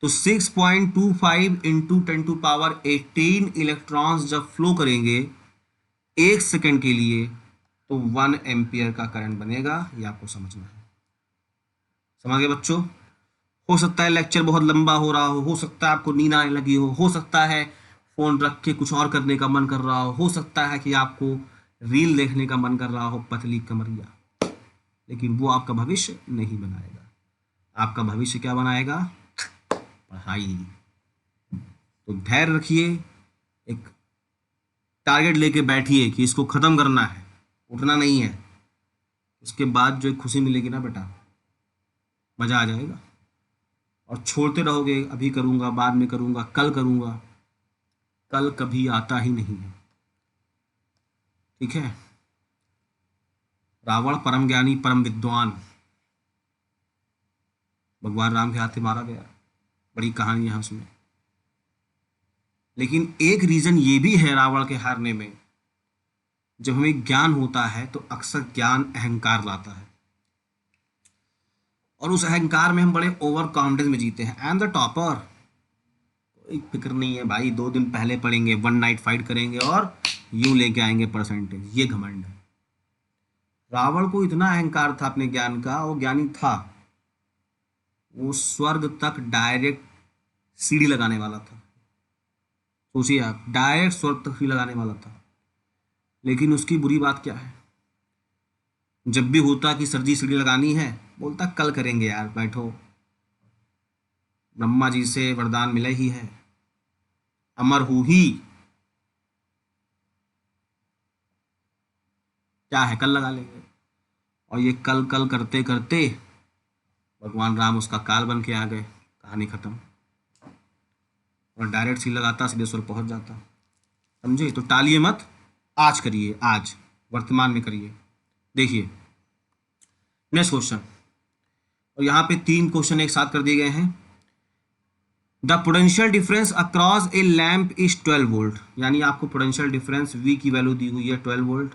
तो 6.25 × 10⁻18 इलेक्ट्रॉन्स जब फ्लो करेंगे 1 सेकेंड के लिए तो 1 एम्पियर का करंट बनेगा। ये आपको समझना है। समझ गए बच्चों? हो सकता है लेक्चर बहुत लंबा हो सकता है आपको नींद आने लगी हो सकता है फ़ोन रख के कुछ और करने का मन कर रहा हो सकता है कि आपको रील देखने का मन कर रहा हो, पतली कमरिया। लेकिन वो आपका भविष्य नहीं बनाएगा। आपका भविष्य क्या बनाएगा? पढ़ाई। तो धैर्य रखिए, एक टारगेट लेके बैठिए कि इसको ख़त्म करना है, उठना नहीं है। उसके बाद जो एक खुशी मिलेगी ना बेटा, मज़ा आ जाएगा। और छोड़ते रहोगे, अभी करूँगा, बाद में करूँगा, कल करूँगा, कल कभी आता ही नहीं है। ठीक है? रावण परम ज्ञानी परम विद्वान, भगवान राम के हाथ से मारा गया। बड़ी कहानी है उसमें। लेकिन एक रीज़न ये भी है रावण के हारने में, जब हमें ज्ञान होता है तो अक्सर ज्ञान अहंकार लाता है, और उस अहंकार में हम बड़े ओवर कॉन्फिडेंस में जीते हैं। आई एम द टॉपर, कोई फिक्र नहीं है भाई, 2 दिन पहले पढ़ेंगे, 1 नाइट फाइट करेंगे और यूं लेके आएंगे परसेंटेज। ये घमंड है। रावण को इतना अहंकार था अपने ज्ञान का, वो ज्ञानी था, वो स्वर्ग तक डायरेक्ट सीढ़ी लगाने वाला था। सोचिए आप, डायरेक्ट स्वर्ग तक सीढ़ी लगाने वाला था। लेकिन उसकी बुरी बात क्या है? जब भी होता कि सर जी सीढ़ी लगानी है, बोलता कल करेंगे यार, बैठो, ब्रह्मा जी से वरदान मिला ही है, अमर हूँ ही, क्या है, कल लगा लेंगे। और ये कल कल करते करते भगवान राम उसका काल बन के आ गए, कहानी खत्म। और डायरेक्ट सीढ़ी लगाता, सीधे स्वर्ग पहुंच जाता। समझे? तो टालिए मत, आज करिए, आज वर्तमान में करिए। देखिए नेक्स्ट क्वेश्चन, और यहाँ पे 3 क्वेश्चन एक साथ कर दिए गए हैं। The potential difference across a lamp is 12 volt, यानी आपको पोटेंशियल डिफरेंस V की वैल्यू दी हुई है 12 volt.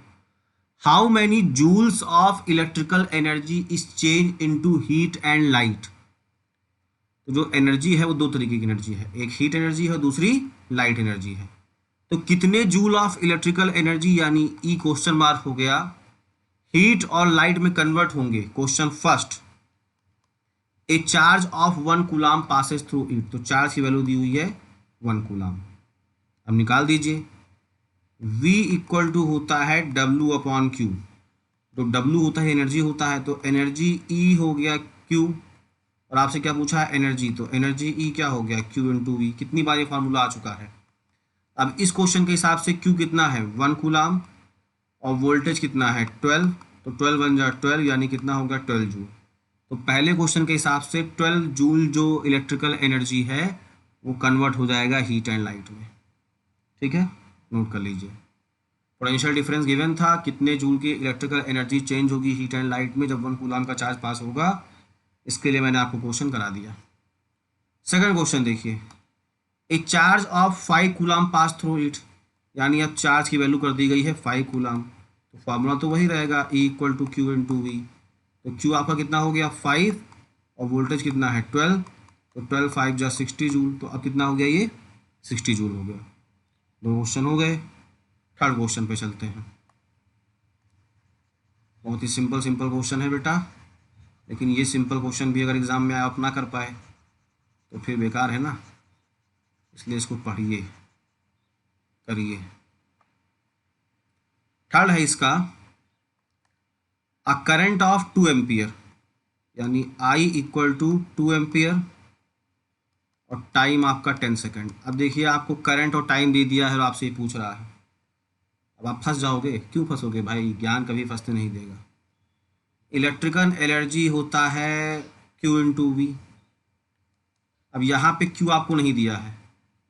How many joules of electrical energy is change into heat and light. तो जो एनर्जी है वो 2 तरीके की एनर्जी है, एक हीट एनर्जी है, दूसरी लाइट एनर्जी है। तो कितने जूल ऑफ इलेक्ट्रिकल एनर्जी, यानी E क्वेश्चन मार्क हो गया, हीट और लाइट में कन्वर्ट होंगे। Question first, A charge of 1 coulomb passes through it. तो चार्ज की वैल्यू दी हुई है 1 कूलाम। अब निकाल दीजिए। V इक्वल टू होता है W अपॉन क्यू। तो W होता है एनर्जी होता है, तो एनर्जी E हो गया Q। और आपसे क्या पूछा है एनर्जी, तो एनर्जी E क्या हो गया Q इंटू वी। कितनी बार ये फार्मूला आ चुका है। अब इस क्वेश्चन के हिसाब से Q कितना है 1 कूलाम और वोल्टेज कितना है 12। तो 12 बन जाए 12, यानी कितना होगा 12 जूल। तो पहले क्वेश्चन के हिसाब से 12 जूल जो इलेक्ट्रिकल एनर्जी है वो कन्वर्ट हो जाएगा हीट एंड लाइट में। ठीक है, नोट कर लीजिए। पोटेंशियल डिफरेंस गिवन था, कितने जूल की इलेक्ट्रिकल एनर्जी चेंज होगी हीट एंड लाइट में जब 1 कूलाम का चार्ज पास होगा। इसके लिए मैंने आपको क्वेश्चन करा दिया। सेकंड क्वेश्चन देखिए, ए charge of 5 coulomb pass through it. यानी अब चार्ज की वैल्यू कर दी गई है 5 कूलाम। तो फार्मूला तो वही रहेगा E equal to Q into V. तो क्यू आपका कितना हो गया 5 और वोल्टेज कितना है 12। तो 12 5 जा 60 जूल। तो अब कितना हो गया ये 60 जूल हो गया। दो क्वेश्चन हो गए। थर्ड क्वेश्चन पे चलते हैं। बहुत ही सिंपल सिंपल क्वेश्चन है बेटा, लेकिन ये सिंपल क्वेश्चन भी अगर एग्जाम में आप ना कर पाए तो फिर बेकार है ना, इसलिए इसको पढ़िए करिए। थर्ड है इसका, अ करंट ऑफ 2 एम्पियर, यानी I इक्वल टू 2 एम्पियर और टाइम आपका 10 सेकेंड। अब देखिए आपको करंट और टाइम दे दिया है और आपसे ये पूछ रहा है। अब आप फंस जाओगे। क्यों फंसोगे भाई, ज्ञान कभी फंसने नहीं देगा। इलेक्ट्रिकल एनर्जी होता है Q इंटू वी। अब यहाँ पे Q आपको नहीं दिया है,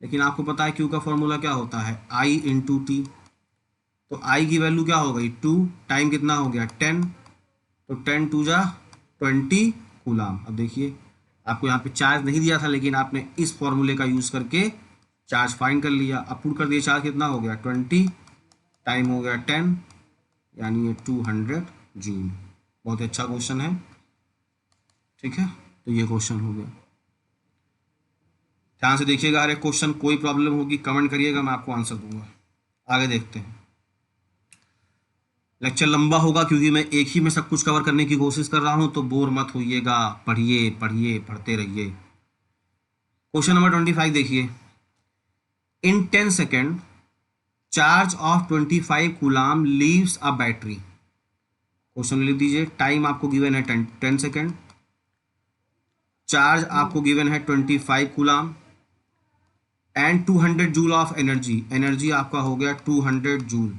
लेकिन आपको पता है Q का फॉर्मूला क्या होता है I इंटू टी। तो I की वैल्यू क्या हो गई 2, टाइम कितना हो गया 10। तो 10 2 जा 20 कूलाम। अब देखिए आपको यहाँ पे चार्ज नहीं दिया था, लेकिन आपने इस फॉर्मूले का यूज़ करके चार्ज फाइंड कर लिया। अब पुट कर दिया, चार्ज कितना हो गया 20, टाइम हो गया 10, यानी ये 200 जूल। बहुत अच्छा क्वेश्चन है। ठीक है, तो ये क्वेश्चन हो गया। ध्यान से देखिएगा हर एक क्वेश्चन। कोई प्रॉब्लम होगी कमेंट करिएगा, मैं आपको आंसर दूंगा। आगे देखते हैं। लेक्चर लंबा होगा क्योंकि मैं एक ही में सब कुछ कवर करने की कोशिश कर रहा हूं, तो बोर मत होइएगा, पढ़िए पढ़िए पढ़ते रहिए। क्वेश्चन नंबर 25 देखिए, इन 10 second charge of 25 coulomb leaves a battery. Question लिख दीजिए। टाइम आपको गिवन है 10 सेकेंड, चार्ज आपको गिवन है 25 coulomb and 200 joule of energy. Energy आपका हो गया 200 joule.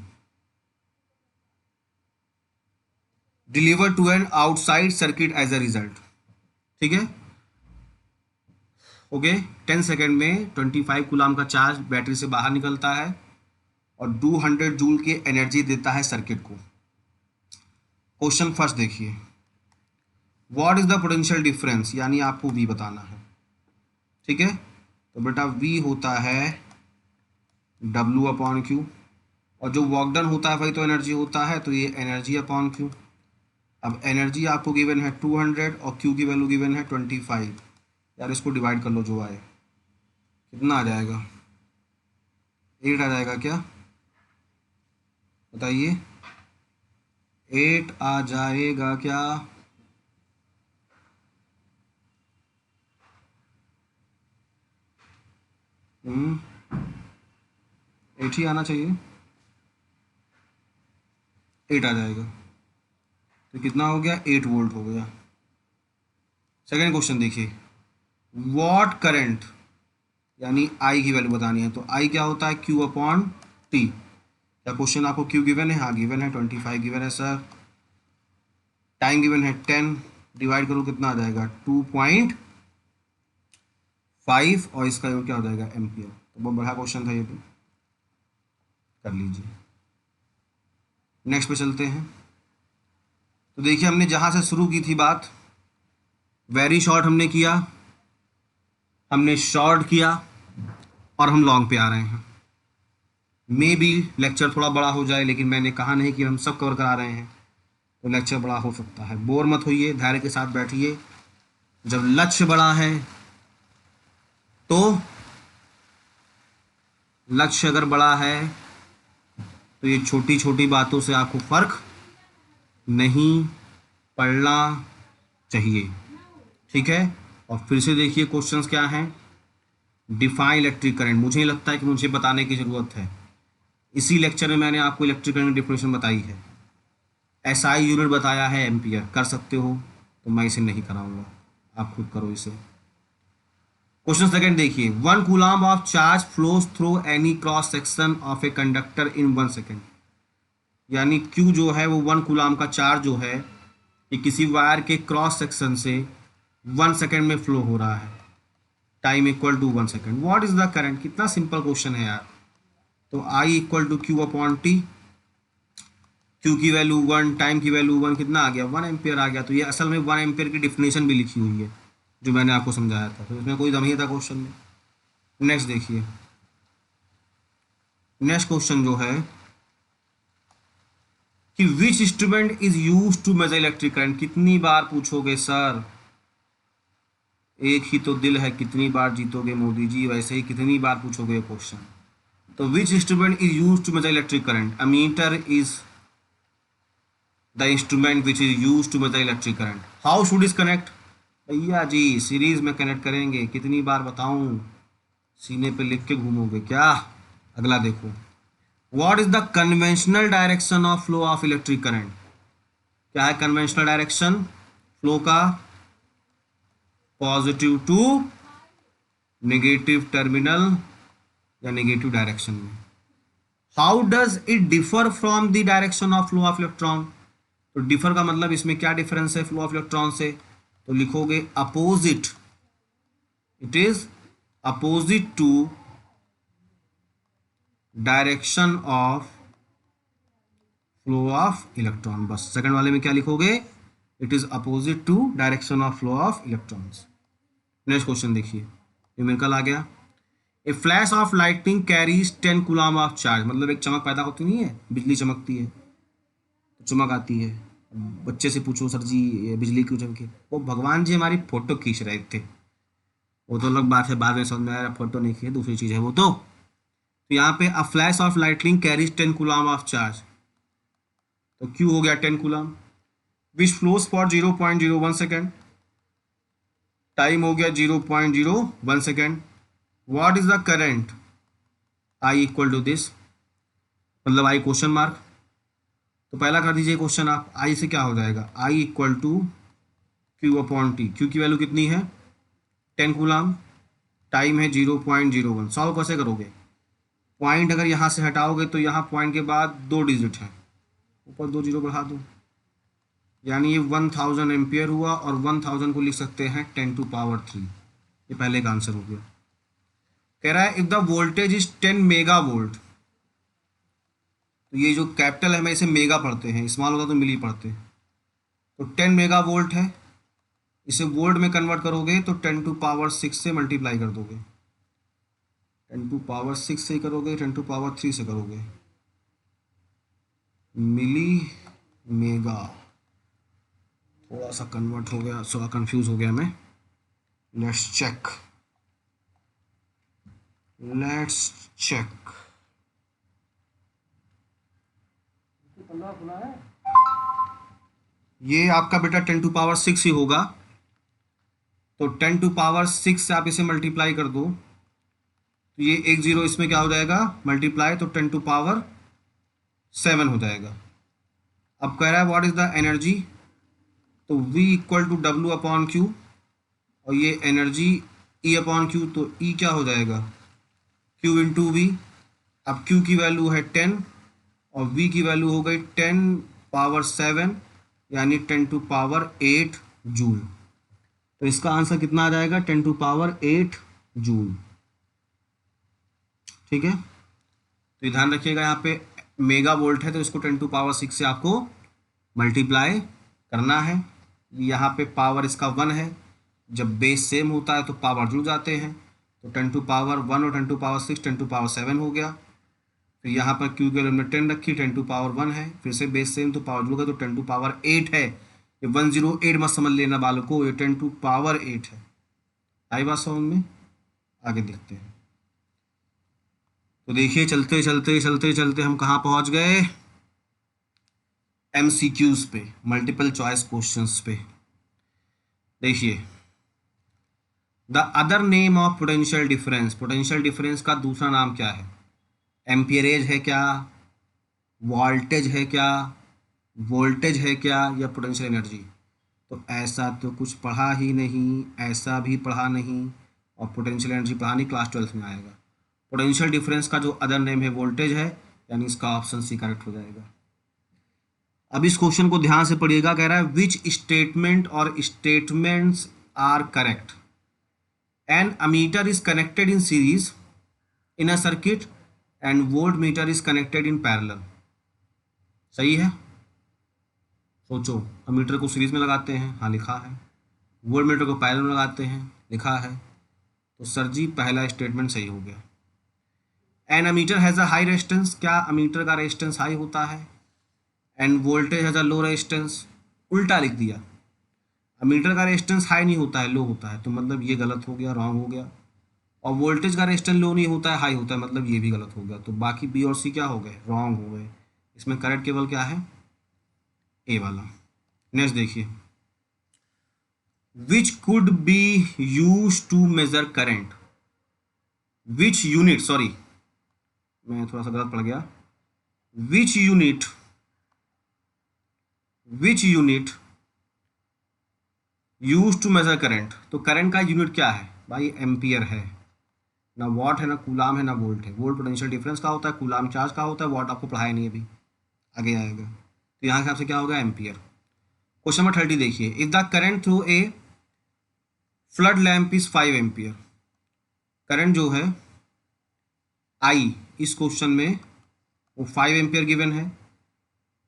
Deliver to an outside circuit as a result. ठीक है, ओके। 10 सेकेंड में 25 कूलाम का चार्ज बैटरी से बाहर निकलता है और 200 जूल की एनर्जी देता है सर्किट को। क्वेश्चन फर्स्ट देखिए, what is the potential difference, यानी आपको V बताना है। ठीक है, तो बेटा V होता है W अपॉन क्यू, और जो वर्क डन होता है वही तो एनर्जी होता है, तो ये एनर्जी अपॉन क्यू। अब एनर्जी आपको गिवन है 200 और क्यू की वैल्यू गिवन है 25। यार इसको डिवाइड कर लो, जो आए कितना आ जाएगा 8 आ जाएगा क्या, बताइए 8 आ जाएगा क्या। हम्म, 8 ही आना चाहिए। 8 आ जाएगा, तो कितना हो गया 8 वोल्ट हो गया। सेकेंड क्वेश्चन देखिए, वॉट करंट, यानी I की वैल्यू बतानी है, तो I क्या होता है Q अपॉन टी। क्या क्वेश्चन आपको Q गिवन है, हाँ गिवन है 25 गिवन है सर। टाइम गिवन है 10, डिवाइड करो कितना आ जाएगा 2.5 और इसका क्या हो जाएगा एम्पियर। तो बहुत बड़ा क्वेश्चन था ये भी, कर लीजिए। नेक्स्ट पे चलते हैं। तो देखिए हमने जहाँ से शुरू की थी बात, वेरी शॉर्ट हमने किया, हमने शॉर्ट किया और हम लॉन्ग पे आ रहे हैं। मे बी लेक्चर थोड़ा बड़ा हो जाए, लेकिन मैंने कहा नहीं कि हम सब कवर करा रहे हैं, तो लेक्चर बड़ा हो सकता है। बोर मत होइए, धैर्य के साथ बैठिए। जब लक्ष्य बड़ा है तो लक्ष्य अगर बड़ा है तो ये छोटी छोटी बातों से आपको फर्क नहीं पढ़ना चाहिए। ठीक है, और फिर से देखिए क्वेश्चंस क्या हैं। डिफाइन इलेक्ट्रिक करंट, मुझे नहीं लगता है कि मुझे बताने की ज़रूरत है, इसी लेक्चर में मैंने आपको इलेक्ट्रिक करंट की डिफिनेशन बताई है। एसआई यूनिट बताया है एम्पियर, कर सकते हो, तो मैं इसे नहीं कराऊंगा, आप खुद करो इसे। क्वेश्चन सेकंड देखिए, 1 coulomb of charge flows through any cross section of A conductor in 1 second. यानी Q जो है वो 1 कूलम्ब का चार्ज जो है ये किसी वायर के क्रॉस सेक्शन से 1 सेकेंड में फ्लो हो रहा है, time equal to 1 second. What is the current? कितना सिंपल क्वेश्चन है यार। तो I equal to Q upon T, Q की वैल्यू 1, टाइम की वैल्यू 1, कितना आ गया? 1 एम्पियर आ गया। तो ये असल में 1 एम्पियर की डिफिनेशन भी लिखी हुई है जो मैंने आपको समझाया था, तो इसमें कोई दम ही था क्वेश्चन में। नेक्स्ट देखिए, नेक्स्ट क्वेश्चन जो है कि which instrument is use to measure electric current. कितनी बार पूछोगे सर, एक ही तो दिल है, कितनी बार जीतोगे मोदी जी, वैसे ही कितनी बार पूछोगे ये क्वेश्चन। तो which instrument is use to measure electric current? Ammeter is the instrument which is use to measure electric current. How should is connect? भैया जी सीरीज में कनेक्ट करेंगे, कितनी बार बताऊं, सीने पे लिख के घूमोगे क्या? अगला देखो, what is the conventional direction of flow of electric current. क्या है कन्वेंशनल डायरेक्शन फ्लो का? पॉजिटिव टू नेगेटिव टर्मिनल या नेगेटिव डायरेक्शन में। How does it differ from the direction of flow of electron? तो डिफर का मतलब इसमें क्या डिफरेंस है फ्लो ऑफ इलेक्ट्रॉन से? तो लिखोगे opposite, it is opposite to direction of flow of electron. बस सेकंड वाले में क्या लिखोगे? It is opposite to direction of flow of electrons. Next question देखिए, न्यूमेरिकल आ गया। A flash of lightning carries 10 coulomb of charge. मतलब एक चमक पैदा होती नहीं है, बिजली चमकती है तो चमक आती है। बच्चे से पूछो सर जी ये बिजली क्यों चमकी? वो भगवान जी हमारी फोटो खींच रहे थे। वो तो अलग बात है, बाद में समझ में आया फोटो नहीं खींचे, दूसरी चीज़ है वो तो यहाँ पे a flash of lightning carries 10 coulomb of charge. तो क्यू हो गया 10 coulomb, which flows for 0.01 second, time हो गया 0.01 second. What is the current? I equal to this, मतलब आई क्वेश्चन मार्क। तो पहला कर दीजिए क्वेश्चन आप, आई से क्या हो जाएगा? I equal to Q upon T. Q की वैल्यू कितनी है? 10 कूलम्ब, टाइम है 0.01। सॉल्व कैसे करोगे? पॉइंट अगर यहाँ से हटाओगे तो यहाँ पॉइंट के बाद 2 डिजिट है, ऊपर 2 जीरो बढ़ा दो, यानी ये 1000 एम्पियर हुआ, और 1000 को लिख सकते हैं 10 टू पावर 3। ये पहले का आंसर हो गया। कह रहा है if the voltage is 10 mega volt. तो ये जो कैपिटल है मैं इसे मेगा पढ़ते हैं, स्मॉल होता तो मिली पढ़ते। तो 10 मेगा वोल्ट है, इसे वोल्ट में कन्वर्ट करोगे तो 10 टू पावर 6 से मल्टीप्लाई कर दोगे। 10 टू पावर 6 से ही करोगे, 10 टू पावर 3 से करोगे, मिली मेगा। थोड़ा सा कन्वर्ट हो गया, थोड़ा कंफ्यूज हो गया मैं। Let's check, let's check. ये आपका बेटा 10 टू पावर 6 ही होगा, तो 10 टू पावर 6 से आप इसे मल्टीप्लाई कर दो, तो ये 1 0 इसमें क्या हो जाएगा मल्टीप्लाई, तो 10 टू पावर 7 हो जाएगा। अब कह रहा है व्हाट इज द एनर्जी, तो V equal to W upon Q, और ये एनर्जी E अपॉन क्यू, तो E क्या हो जाएगा? Q into V. अब Q की वैल्यू है 10 और V की वैल्यू हो गई 10 पावर 7, यानी 10 टू पावर 8 जूल। तो इसका आंसर कितना आ जाएगा? 10 टू पावर 8 जूल। ठीक है, तो ध्यान रखिएगा यहाँ पे मेगा वोल्ट है तो इसको 10 टू पावर 6 से आपको मल्टीप्लाई करना है। यहाँ पे पावर इसका 1 है, जब बेस सेम होता है तो पावर जुड़ जाते हैं, तो 10 टू पावर 1 और 10 टू पावर 6 10 टू पावर 7 हो गया। फिर यहाँ पर क्यू के में 10 रखी, 10 टू पावर 1 है, फिर से बेस सेम तो पावर जुड़ गया, तो 10 टू पावर 8 है। ये 108 मत समझ लेना बालकों, ये 10 टू पावर 8 है। आई बात समझ में? आगे देखते हैं। तो देखिए चलते चलते चलते चलते हम कहाँ पहुँच गए? MCQs पे, मल्टीपल चॉइस क्वेश्चंस पे। देखिए, the other name of potential difference, potential difference का दूसरा नाम क्या है? एम्पियरेज है क्या, वोल्टेज है क्या, वोल्टेज है क्या, या पोटेंशियल एनर्जी? तो ऐसा तो कुछ पढ़ा ही नहीं, ऐसा भी पढ़ा नहीं, और पोटेंशियल एनर्जी पढ़ा नहीं, क्लास 12 में आएगा। पोटेंशियल डिफरेंस का जो अदर नेम है वोल्टेज है, यानी इसका ऑप्शन सी करेक्ट हो जाएगा। अब इस क्वेश्चन को ध्यान से पढ़िएगा, कह रहा है विच स्टेटमेंट और statements are correct? An ammeter is connected in series in a circuit and volt meter is connected in parallel. सही है? सोचो, अमीटर को सीरीज में लगाते हैं, हाँ लिखा है, वोल्ट मीटर को पैरेलल में लगाते हैं, लिखा है, तो सर जी पहला स्टेटमेंट सही हो गया। An ammeter has a high resistance, क्या अमीटर का रेजिस्टेंस हाई होता है? And voltage has a low resistance, उल्टा लिख दिया, अमीटर का रेजिस्टेंस हाई नहीं होता है, लो होता है, तो मतलब ये गलत हो गया, रॉन्ग हो गया। और वोल्टेज का रेजिस्टेंस लो नहीं होता है, हाई होता है, मतलब ये भी गलत हो गया। तो बाकी बी और सी क्या हो गए? रॉन्ग हो गए। इसमें करेक्ट केवल क्या है? ए वाला। नेक्स्ट देखिए, which could be use to measure current, which unit, sorry मैं थोड़ा सा गलत पड़ गया, which unit, which unit use to measure current? तो करंट का यूनिट क्या है भाई? एम्पियर है, ना वॉट है, ना कूलाम है, ना वोल्ट है। वोल्ट पोटेंशियल डिफरेंस का होता है, कूलाम चार्ज का होता है, वॉट आपको पढ़ाया नहीं अभी, आगे आएगा। तो यहाँ के हिसाब से क्या होगा? एम्पियर। क्वेश्चन नंबर 30 देखिए, if the current through a flood lamp is 5 ampere, current जो है आई इस क्वेश्चन में वो 5 एम्पियर गिवन है।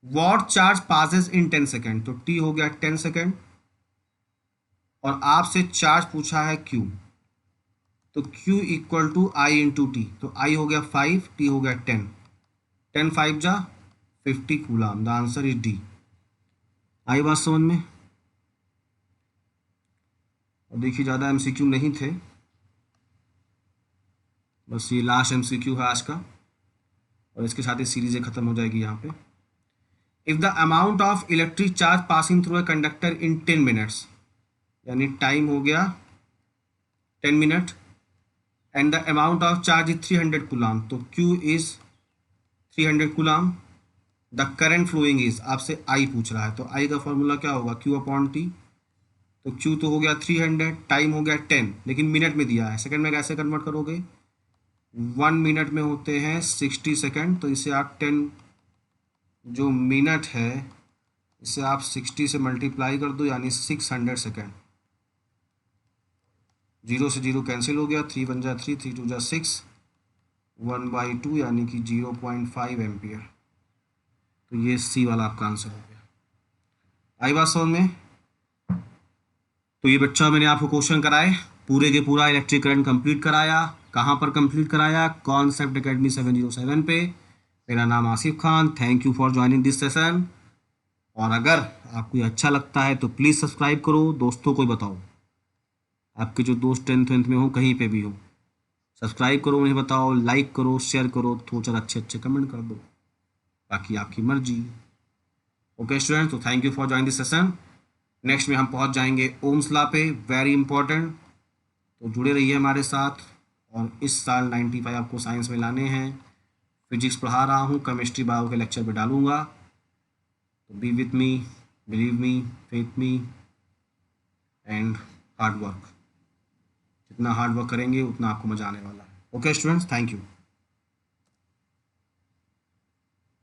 What charge passes in 10 second, तो टी हो गया 10 सेकेंड, और आपसे चार्ज पूछा है क्यू, तो Q equal to I into T, तो आई हो गया 5, टी हो गया 10, 10 5 जा 50 coulomb. The answer is D. आई बात समझ में? और देखिए ज़्यादा MCQ नहीं थे, बस ये लास्ट MCQ है आज का, और इसके साथ ही सीरीज ख़त्म हो जाएगी यहाँ पे। If the amount of electric charge passing through a conductor in 10 minutes, यानी टाइम हो गया 10 minute, and the amount of charge is 300 coulomb, तो Q is 300 coulomb. The current following is, आपसे I पूछ रहा है, तो I का फॉर्मूला क्या होगा? Q upon T। तो Q तो हो गया 300, टाइम हो गया 10, लेकिन मिनट में दिया है, सेकंड में कैसे कन्वर्ट करोगे? 1 मिनट में होते हैं 60 सेकंड, तो इसे आप 10 जो मिनट है इसे आप 60 से मल्टीप्लाई कर दो, यानी 600 सेकंड। 0 से 0 कैंसिल हो गया, 3 1 जा 3, 3 2 जा 6, 1/2 यानी कि 0.5 एम्पियर। तो ये सी वाला आपका आंसर हो गया। आई बात समझ में? तो ये बच्चा मैंने आपको क्वेश्चन कराए, पूरे के पूरा इलेक्ट्रिक करंट कंप्लीट कराया। कहाँ पर कंप्लीट कराया? कॉन्सेप्ट एकेडमी 707 पे। मेरा नाम Asif Khan, thank you for joining this session. और अगर आपको ये अच्छा लगता है तो प्लीज़ सब्सक्राइब करो, दोस्तों को बताओ, आपके जो दोस्त 10th में हो, कहीं पे भी हो, सब्सक्राइब करो, उन्हें बताओ, लाइक करो, शेयर करो, दो चार अच्छे अच्छे कमेंट कर दो, बाकी आपकी मर्जी। ओके स्टूडेंट, तो thank you for joining this session. Next में हम पहुंच जाएंगे ओम्स लॉ पे, वेरी इंपॉर्टेंट, तो जुड़े रहिए हमारे साथ। और इस साल 95 आपको साइंस में लाने हैं। फिजिक्स पढ़ा रहा हूँ, केमिस्ट्री बायो के लेक्चर पे डालूंगा, तो B with me, believe me, faith me, and hard work. जितना हार्ड वर्क करेंगे उतना आपको मजा आने वाला है। Okay students, thank you.